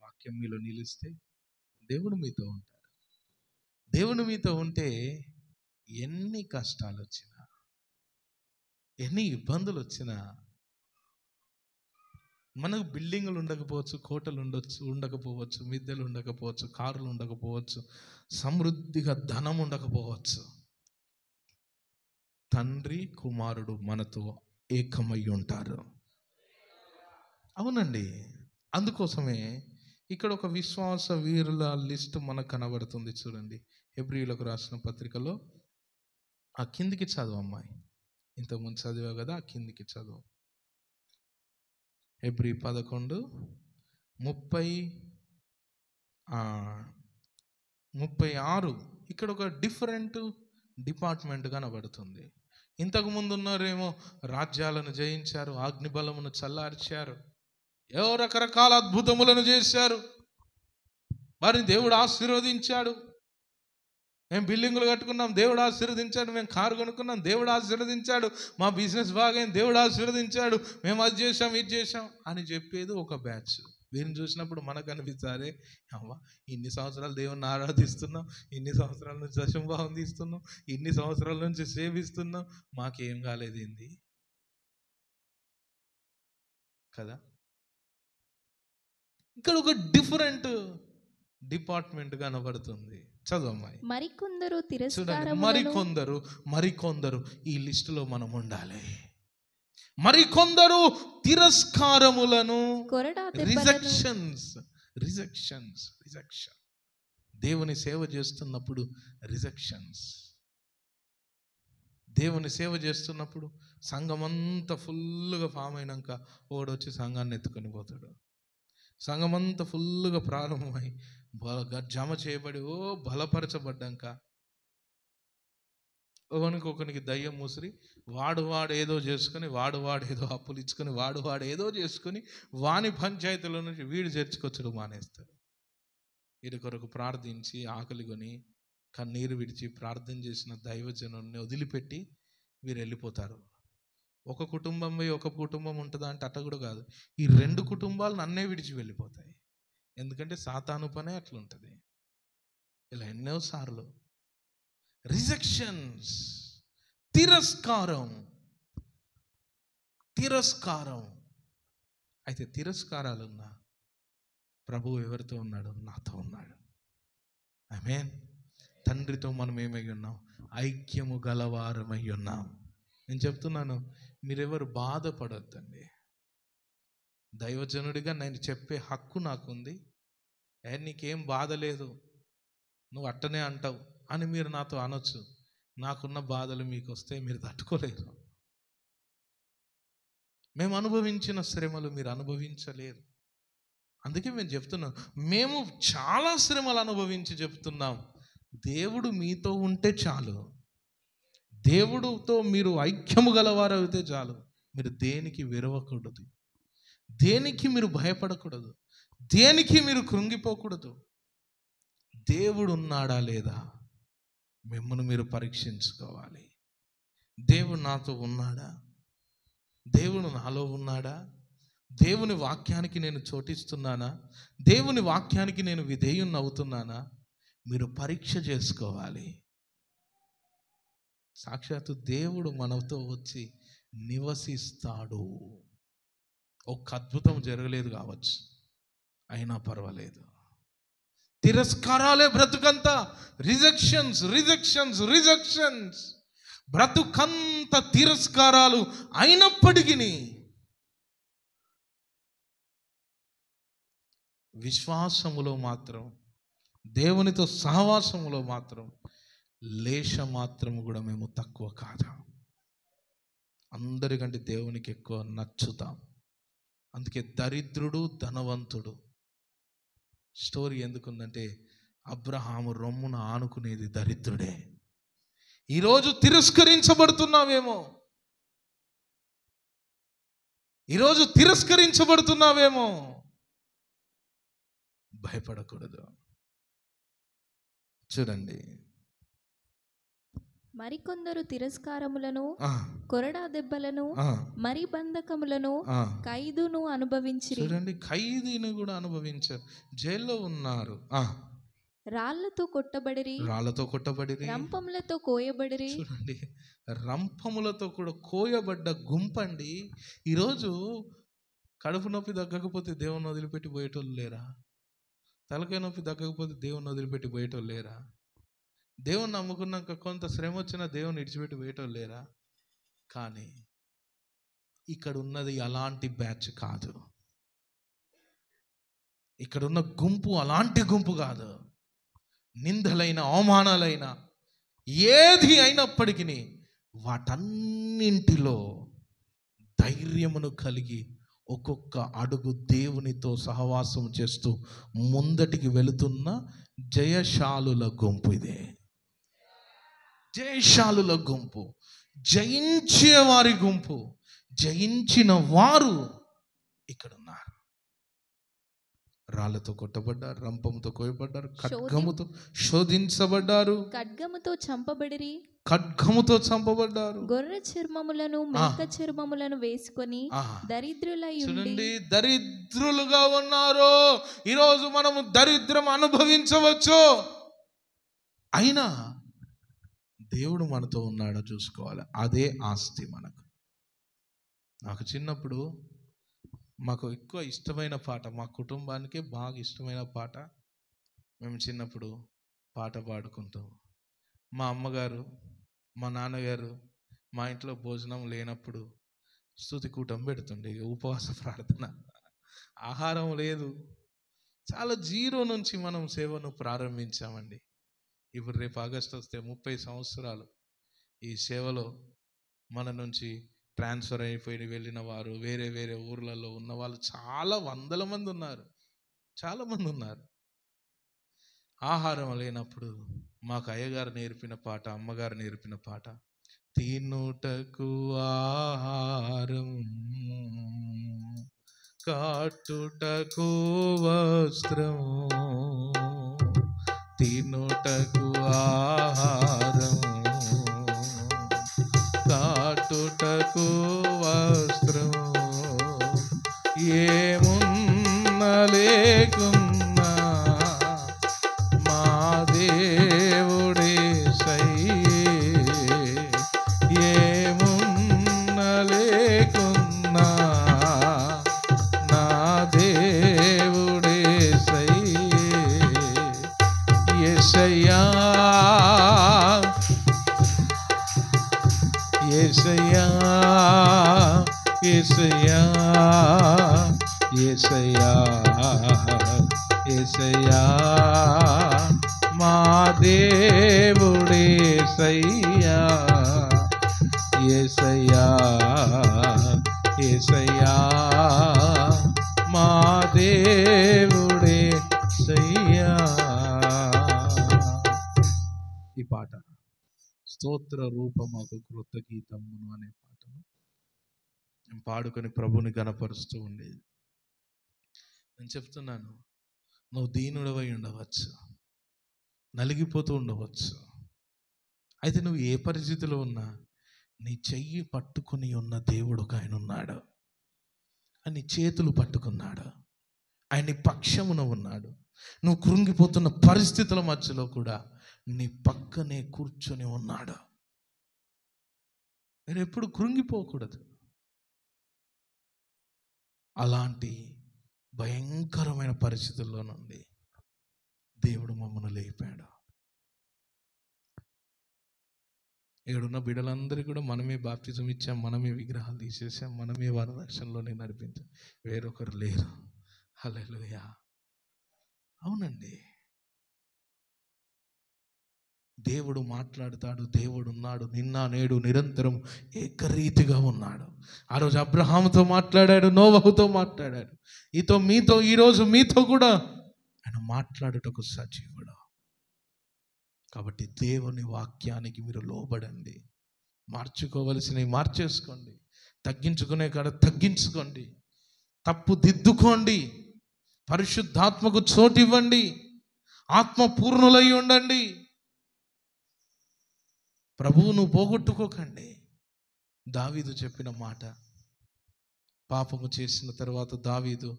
వాక్యం మీలో నిలిస్తే దేవుడు మీతో ఉంటాడు. దేవుడు మీతో ఉంటే ఎన్ని కష్టాలు వచ్చినా, ఎన్ని ఇబ్బందులు వచ్చినా, మనకు బిల్డింగులు ఉండకపోవచ్చు, కోటలు ఉండకపోవచ్చు, మిద్దెలు ఉండకపోవచ్చు, కారులు ఉండకపోవచ్చు, సమృద్ధిగా ధనం ఉండకపోవచ్చు, తండ్రి కుమారుడు మనతో ఏకమై ఉంటారు. అవునండి. అందుకోసమే ఇక్కడ ఒక విశ్వాస వీరుల లిస్ట్ మనకు కనబడుతుంది. చూడండి, హెబ్రీయులకు రాసిన పత్రికలో ఆ కిందికి చదువు అమ్మాయి. ఇంతకుముందు చదివావు కదా, ఆ కిందికి చదువు. హెబ్రీ 11:36. ఇక్కడ ఒక డిఫరెంట్ డిపార్ట్మెంట్ కనబడుతుంది. ఇంతకుముందు ఉన్నారేమో రాజ్యాలను జయించారు, అగ్నిబలమును చల్లార్చారు, ఏవో రకరకాల అద్భుతములను చేశారు, వారిని దేవుడు ఆశీర్వదించాడు. మేము బిల్డింగులు కట్టుకున్నాం, దేవుడు ఆశీర్వదించాడు. మేము కారు కొనుక్కున్నాం, దేవుడు ఆశీర్వదించాడు. మా బిజినెస్ బాగైంది, దేవుడు ఆశీర్వదించాడు. మేము అది చేసాం, ఇది చేసాం అని చెప్పేది ఒక బ్యాచ్. వీరిని చూసినప్పుడు మనకు అనిపిస్తారే, అమ్మ ఇన్ని సంవత్సరాలు దేవుణ్ణి ఆరాధిస్తున్నాం, ఇన్ని సంవత్సరాల నుంచి దశంభావం తీస్తున్నాం, ఇన్ని సంవత్సరాల నుంచి సేవిస్తున్నాం, మాకేం కాలేదు ఏంది కదా. ఇక్కడ ఒక డిఫరెంట్ డిపార్ట్మెంట్ కనబడుతుంది. చదవమ్మాయి. మరికొందరు ఈ లిస్టులో మనం ఉండాలి. మరికొందరు తిరస్కారములను, రిజెక్షన్. దేవుని సేవ చేస్తున్నప్పుడు రిజెక్షన్స్. దేవుని సేవ చేస్తున్నప్పుడు సంఘం అంతా ఫుల్గా ఫామ్ అయినాక ఓడొచ్చి సంఘాన్ని ఎత్తుకొని పోతాడు. సంఘం అంతా ఫుల్గా ప్రారంభమై జమ చేయబడి బలపరచబడ్డాక ఒకనికి దయ్యం ముసిరి వాడు ఏదో చేసుకొని, వాడు ఏదో అప్పులు ఇచ్చుకొని, వాడు ఏదో చేసుకొని వాని పంచాయతీలో నుంచి వీడు చేర్చుకొచ్చడం మానేస్తాడు. వీరి కొరకు ప్రార్థించి ఆకలి కొని కన్నీరు విడిచి ప్రార్థన చేసిన దైవజనుల్ని వదిలిపెట్టి వీరు వెళ్ళిపోతారు. ఒక కుటుంబం పోయి ఒక కుటుంబం ఉంటుందా అంటే అట్ట కూడా కాదు. ఈ 2 కుటుంబాలు నన్నే విడిచి వెళ్ళిపోతాయి. ఎందుకంటే సాతాను పనే అట్లుంటుంది. ఇలా ఎన్నోసార్లు రిజెక్షన్స్, తిరస్కారం. అయితే తిరస్కారాలున్నా ప్రభువు ఎవరితో ఉన్నాడు? నాతో ఉన్నాడు. ఆమేన్. తండ్రితో మనం ఏమై ఉన్నాం? ఐక్యము గలవారమై ఉన్నాం. నేను చెప్తున్నాను, మీరెవరు బాధపడొద్దండి. దైవజనుడిగా నేను చెప్పే హక్కు నాకుంది. నీకేం బాధ లేదు, నువ్వు అట్టనే అంటావు అని మీరు నాతో అనొచ్చు. నాకున్న బాధలు మీకు వస్తే మీరు తట్టుకోలేరు. మేము అనుభవించిన శ్రమలు మీరు అనుభవించలేరు. అందుకే మేము చెప్తున్నాం, మేము చాలా శ్రమలు అనుభవించి చెప్తున్నాం, దేవుడు మీతో ఉంటే చాలు. దేవుడితో మీరు ఐక్యము గలవారు అయితే చాలు. మీరు దేనికి విరవకూడదు, దేనికి మీరు భయపడకూడదు, దేనికి మీరు కృంగిపోకూడదు. దేవుడు ఉన్నాడా లేదా మిమ్మల్ని మీరు పరీక్షించుకోవాలి. దేవుడు నాతో ఉన్నాడా? దేవుడు నాలో ఉన్నాడా? దేవుని వాక్యానికి నేను చోటిస్తున్నానా? దేవుని వాక్యానికి నేను విధేయుని అవుతున్నానా? మీరు పరీక్ష చేసుకోవాలి. సాక్షాత్తు దేవుడు మనతో వచ్చి నివసిస్తాడు. ఒక అద్భుతం జరగలేదు కావచ్చు, అయినా పర్వాలేదు. తిరస్కారాలే బ్రతుకంతా, రిజెక్షన్స్. బ్రతుకంత తిరస్కారాలు అయినప్పటికీ విశ్వాసములో మాత్రం, దేవునితో సహవాసములో మాత్రం లేశ మాత్రము కూడా మేము తక్కువ కాదు. అందరికంటే దేవునికి ఎక్కువ నచ్చుతాం. అందుకే దరిద్రుడు ధనవంతుడు స్టోరీ ఎందుకుందంటే, అబ్రహాము రొమ్మున ఆనుకునేది దరిద్రుడే. ఈరోజు తిరస్కరించబడుతున్నావేమో, భయపడకూడదు. చూడండి, మరికొందరు తిరస్కారములను, కొరడా దెబ్బలను, మరి బంధకములను, ఖైదును అనుభవించిరి. చూడండి, ఖైదీని కూడా అనుభవించారు. జైల్లో ఉన్నారు. రాళ్లతో కొట్టబడిరి, రంపములతో కోయబడిరి. చూడండి, రంపములతో కూడా కోయబడ్డ గుంపండి. ఈరోజు కడుపు నొప్పి తగ్గకపోతే దేవుని వదిలిపెట్టి పోయేటోళ్ళు లేరా? తలకాయ నొప్పి తగ్గకపోతే దేవుని వదిలిపెట్టి పోయేటోళ్ళు లేరా? దేవుని నమ్ముకున్నాక కొంత శ్రమ వచ్చినా దేవుని విడిచిపెట్టి పోయేటోళ్ళు లేరా? కానీ ఇక్కడ ఉన్నది అలాంటి బ్యాచ్ కాదు. ఇక్కడ ఉన్న గుంపు అలాంటి గుంపు కాదు. నిందలైన, అవమానాలైన, ఏది అయినప్పటికీ వాటన్నింటిలో ధైర్యమును కలిగి ఒక్కొక్క అడుగు దేవునితో సహవాసం చేస్తూ ముందటికి వెళుతున్న జయశాలుల గుంపు ఇదే. జయశాలుల గుంపు, జయించే వారి గుంపు, జయించిన వారు ఇక్కడ ఉన్నారు. రాళ్లతో కొట్టబడ్డారు, రంపముతో కోయబడ్డారు, ఖడ్గముతో శోధించబడ్డారు, ఖడ్గముతో చంపబడ్డారు, గొర్రె చర్మములను, మేక చర్మములను వేసుకొని దరిద్రులై ఉండి. దరిద్రులుగా ఉన్నారు. ఈరోజు మనము దరిద్రం అనుభవించవచ్చు, అయినా దేవుడు మనతో ఉన్నాడో చూసుకోవాలి. అదే ఆస్తి మనకు. నాకు చిన్నప్పుడు మాకు ఎక్కువ ఇష్టమైన పాట, మా కుటుంబానికే బాగా ఇష్టమైన పాట, మేము చిన్నప్పుడు పాట పాడుకుంటాం. మా అమ్మగారు, మా నాన్నగారు మా ఇంట్లో భోజనం లేనప్పుడు స్తుతి కూటం పెడుతుండే, ఉపవాస ప్రార్థన. ఆహారం లేదు, చాలా జీరో నుంచి మనం సేవను ప్రారంభించామండి. ఇప్పుడు రేపు ఆగస్టు వస్తే 30 సంవత్సరాలు ఈ సేవలో మన నుంచి ట్రాన్స్ఫర్ అయిపోయి వెళ్ళిన వారు, వేరే వేరే ఊర్లలో ఉన్న వాళ్ళు చాలా వందల మంది ఉన్నారు. ఆహారం లేనప్పుడు మాకు అయ్యగారు నేర్పిన పాట, అమ్మగారు నేర్పిన పాట, తినుటకు ఆహారం, కట్టుటకు వస్త్రం, తినుటకు ఆహారం, కాటుటకు వస్త్రం, ఏమున్నా లేకున్నా మా దేవుడేసయ్యే, ఏమున్నా లేకున్నా నా దేవుడేసయ్యే. యేసయ్యా యేసయ్యా యేసయ్యా యేసయ్యా యేసయ్యా మా దేవుడేసయ్యా, యేసయ్యా యేసయ్యా మా దేవుడేసయ్యా. ఈ పాట స్తోత్ర రూపమగు కృత గీతమును అనే పాటను నేను పాడుకొని ప్రభుని గణపరుస్తూ ఉండేది. నేను చెప్తున్నాను, నువ్వు దీనుడవై ఉండవచ్చు, నలిగిపోతూ ఉండవచ్చు, అయితే నువ్వు ఏ పరిస్థితిలో ఉన్నా నీ చెయ్యి పట్టుకుని ఉన్న దేవుడు ఒక ఆయన ఉన్నాడు. నీ చేతులు పట్టుకున్నాడు, ఆయన నీ పక్షమున ఉన్నాడు. నువ్వు కృంగిపోతున్న పరిస్థితుల మధ్యలో కూడా నీ పక్కనే కూర్చొని ఉన్నాడు. మీరు ఎప్పుడు కృంగిపోకూడదు. అలాంటి భయంకరమైన పరిస్థితుల్లో నుండి దేవుడు మమ్మల్ని లేపాడు. ఇక్కడున్న బిడ్డలందరికీ కూడా మనమే బాప్తిజం ఇచ్చాం, మనమే విగ్రహాలు తీసేసాం, మనమే వారి రక్షణలోనే నడిపించాం, వేరొకరు లేరు. హల్లెలూయా. అవునండి, దేవుడు మాట్లాడతాడు, దేవుడు ఉన్నాడు, నిన్న నేడు నిరంతరం ఏకరీతిగా ఉన్నాడు. ఆ రోజు అబ్రహాముతో మాట్లాడాడు, నోవహుతో మాట్లాడాడు, మీతో ఈరోజు మీతో కూడా ఆయన మాట్లాడుటకు సజీవుడు. కాబట్టి దేవుని వాక్యానికి మీరు లోబడండి, మార్చుకోవలసినవి మార్చేసుకోండి, తగ్గించుకునే కాడ తగ్గించుకోండి, తప్పు దిద్దుకోండి, పరిశుద్ధాత్మకు చోటు ఇవ్వండి, ఆత్మ పూర్ణులై ఉండండి. ప్రభువును పోగొట్టుకోకండి. దావీదు చెప్పిన మాట, పాపము చేసిన తర్వాత దావీదు,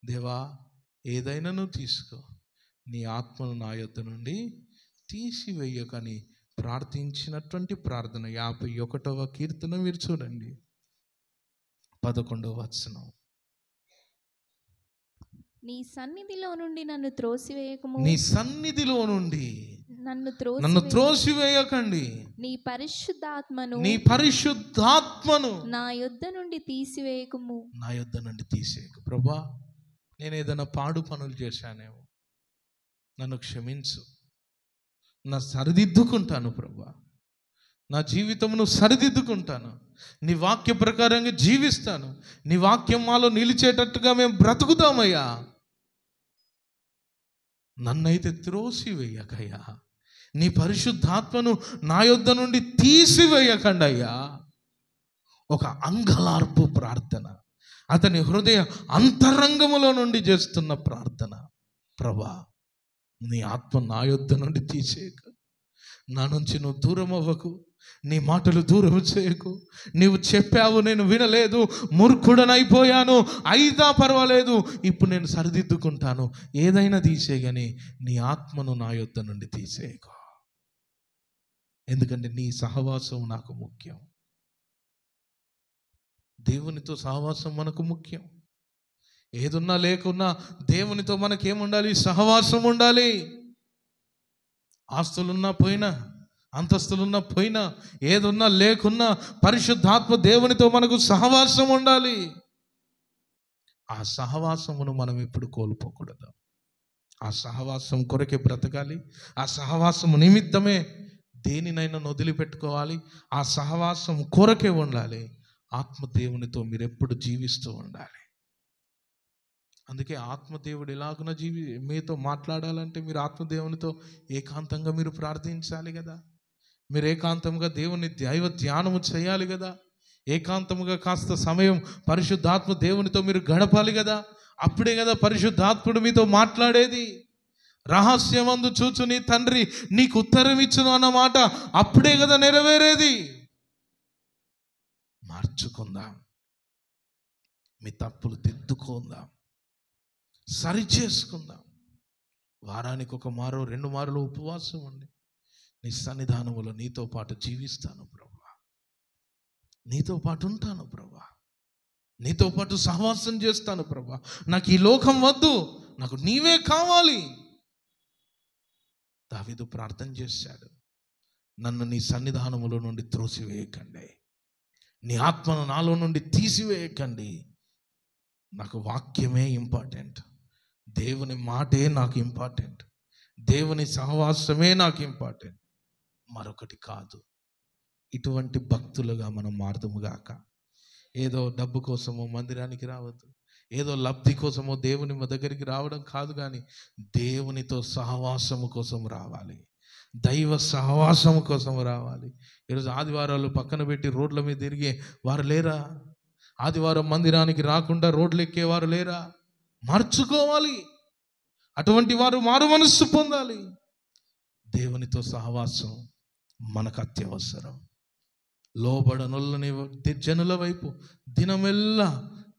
దేవా ఏదైనా నువ్వు తీసుకో, నీ ఆత్మను నా యొద్ద నుండి తీసివేయకని ప్రార్థించినటువంటి ప్రార్థన 51వ కీర్తన మీరు చూడండి, 11వ వచనం. నీ సన్నిధిలో నుండి నన్ను త్రోసివేయకము, నీ సన్నిధిలో నుండి నన్ను త్రోసివేయకండి, నీ పరిశుద్ధాత్మను నా యొద్ద నుండి తీసివేయకము, నా యొద్ద నుండి తీసేయకు. ప్రభువా, నేను ఏదైనా పాడు పనులు చేశానేమో, నన్ను క్షమించు, నా సరిదిద్దుకుంటాను ప్రభువా, నా జీవితమును సరిదిద్దుకుంటాను, నీ వాక్య ప్రకారంగా జీవిస్తాను, నీ వాక్యం మాలో నిలిచేటట్టుగా మేము బ్రతుకుతామయ్యా, నన్నైతే త్రోసివేయకయ్యా, నీ పరిశుద్ధాత్మను నా యొద్ద నుండి తీసివేయకండి అయ్యా. ఒక అంగలార్పు ప్రార్థన, అతని హృదయ అంతరంగములో నుండి చేస్తున్న ప్రార్థన. ప్రభా, నీ ఆత్మ నా యొద్ద నుండి తీసేయక, నా నుంచి నువ్వు దూరం అవ్వకు, నీ మాటలు దూరం చేయకు. నీవు చెప్పావు, నేను వినలేదు, మూర్ఖుడనైపోయాను, అయినా పర్వాలేదు, ఇప్పుడు నేను సరిదిద్దుకుంటాను, ఏదైనా తీసేయని నీ ఆత్మను నా యొద్ద నుండి తీసేయకు. ఎందుకంటే నీ సహవాసం నాకు ముఖ్యం. దేవునితో సహవాసం మనకు ముఖ్యం. ఏదున్నా లేకున్నా దేవునితో మనకేముండాలి? సహవాసం ఉండాలి. ఆస్తులున్నా పోయినా, అంతస్తులున్నా పోయినా, ఏదున్నా లేకున్నా పరిశుద్ధాత్మ దేవునితో మనకు సహవాసం ఉండాలి. ఆ సహవాసమును మనం ఎప్పుడు కోల్పోకూడదు. ఆ సహవాసం కొరకే బ్రతకాలి. ఆ సహవాసము నిమిత్తమే దేనినైనా వదిలిపెట్టుకోవాలి. ఆ సహవాసం కొరకే ఉండాలి. ఆత్మదేవునితో మీరు ఎప్పుడు జీవిస్తూ ఉండాలి. అందుకే ఆత్మదేవుడు ఎలాగున మీతో మాట్లాడాలంటే మీరు ఆత్మదేవునితో ఏకాంతంగా మీరు ప్రార్థించాలి కదా. మీరు ఏకాంతంగా దేవుని దైవ ధ్యానము చేయాలి కదా. ఏకాంతముగా కాస్త సమయం పరిశుద్ధాత్మ దేవునితో మీరు గడపాలి కదా. అప్పుడే కదా పరిశుద్ధాత్ముడు మీతో మాట్లాడేది. రహస్యమందు చూచు నీ తండ్రి నీకు ఉత్తరం ఇచ్చును అన్నమాట అప్పుడే కదా నెరవేరేది. మార్చుకుందాం, మీ తప్పులు దిద్దుకుందాం, సరి చేసుకుందాం. వారానికి 1 మారు 2 మారులు ఉపవాసం ఉండి నీ సన్నిధానములో నీతో పాటు జీవిస్తాను ప్రభువా, నీతో పాటు ఉంటాను ప్రభువా, నీతో పాటు సహవాసం చేస్తాను ప్రభువా. నాకు ఈ లోకం వద్దు, నాకు నీవే కావాలి. దావీదు ప్రార్థన చేశాడు, నన్ను నీ సన్నిధానములో నుండి త్రోసివేయకండి, నీ ఆత్మను నాలో నుండి తీసివేయకండి. నాకు వాక్యమే ఇంపార్టెంట్, దేవుని మాటే నాకు ఇంపార్టెంట్, దేవుని సహవాసమే నాకు ఇంపార్టెంట్, మరొకటి కాదు. ఇటువంటి భక్తులుగా మనం మారుదుముగాక. ఏదో డబ్బు కోసమో మందిరానికి రావద్దు, ఏదో లబ్ధి కోసమో దేవుని దగ్గరికి రావడం కాదు, కానీ దేవునితో సహవాసము కోసం రావాలి, దైవ సహవాసము కోసం రావాలి. ఈరోజు ఆదివారాలు పక్కన పెట్టి రోడ్ల మీద తిరిగే వారు లేరా? ఆదివారం మందిరానికి రాకుండా రోడ్లు ఎక్కేవారు లేరా? మార్చుకోవాలి. అటువంటి వారు మారు మనస్సు పొందాలి. దేవునితో సహవాసం మనకు అత్యవసరం. లోబడనొల్లని జనుల వైపు దినమెల్లా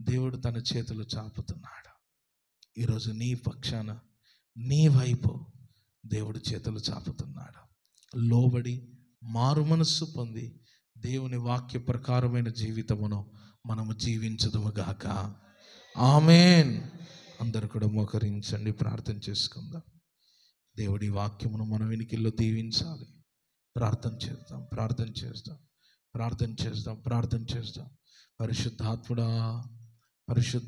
దేవుడు తన చేతులు చాపుతున్నాడు. ఈరోజు నీ పక్షాన, నీ వైపు దేవుడు చేతులు చాపుతున్నాడు. లోబడి మారు మనస్సు పొంది దేవుని వాక్య ప్రకారమైన జీవితమును మనము జీవించదుముగాక. ఆమేన్. అందరూ కూడా మోకరించండి, ప్రార్థన చేసుకుందాం. దేవుడి వాక్యమును మన వినికిల్లో దీవించాలి. ప్రార్థన చేద్దాం, ప్రార్థన చేద్దాం, ప్రార్థన చేద్దాం, ప్రార్థన చేద్దాం. పరిశుద్ధాత్ముడా, పరిశుద్ధ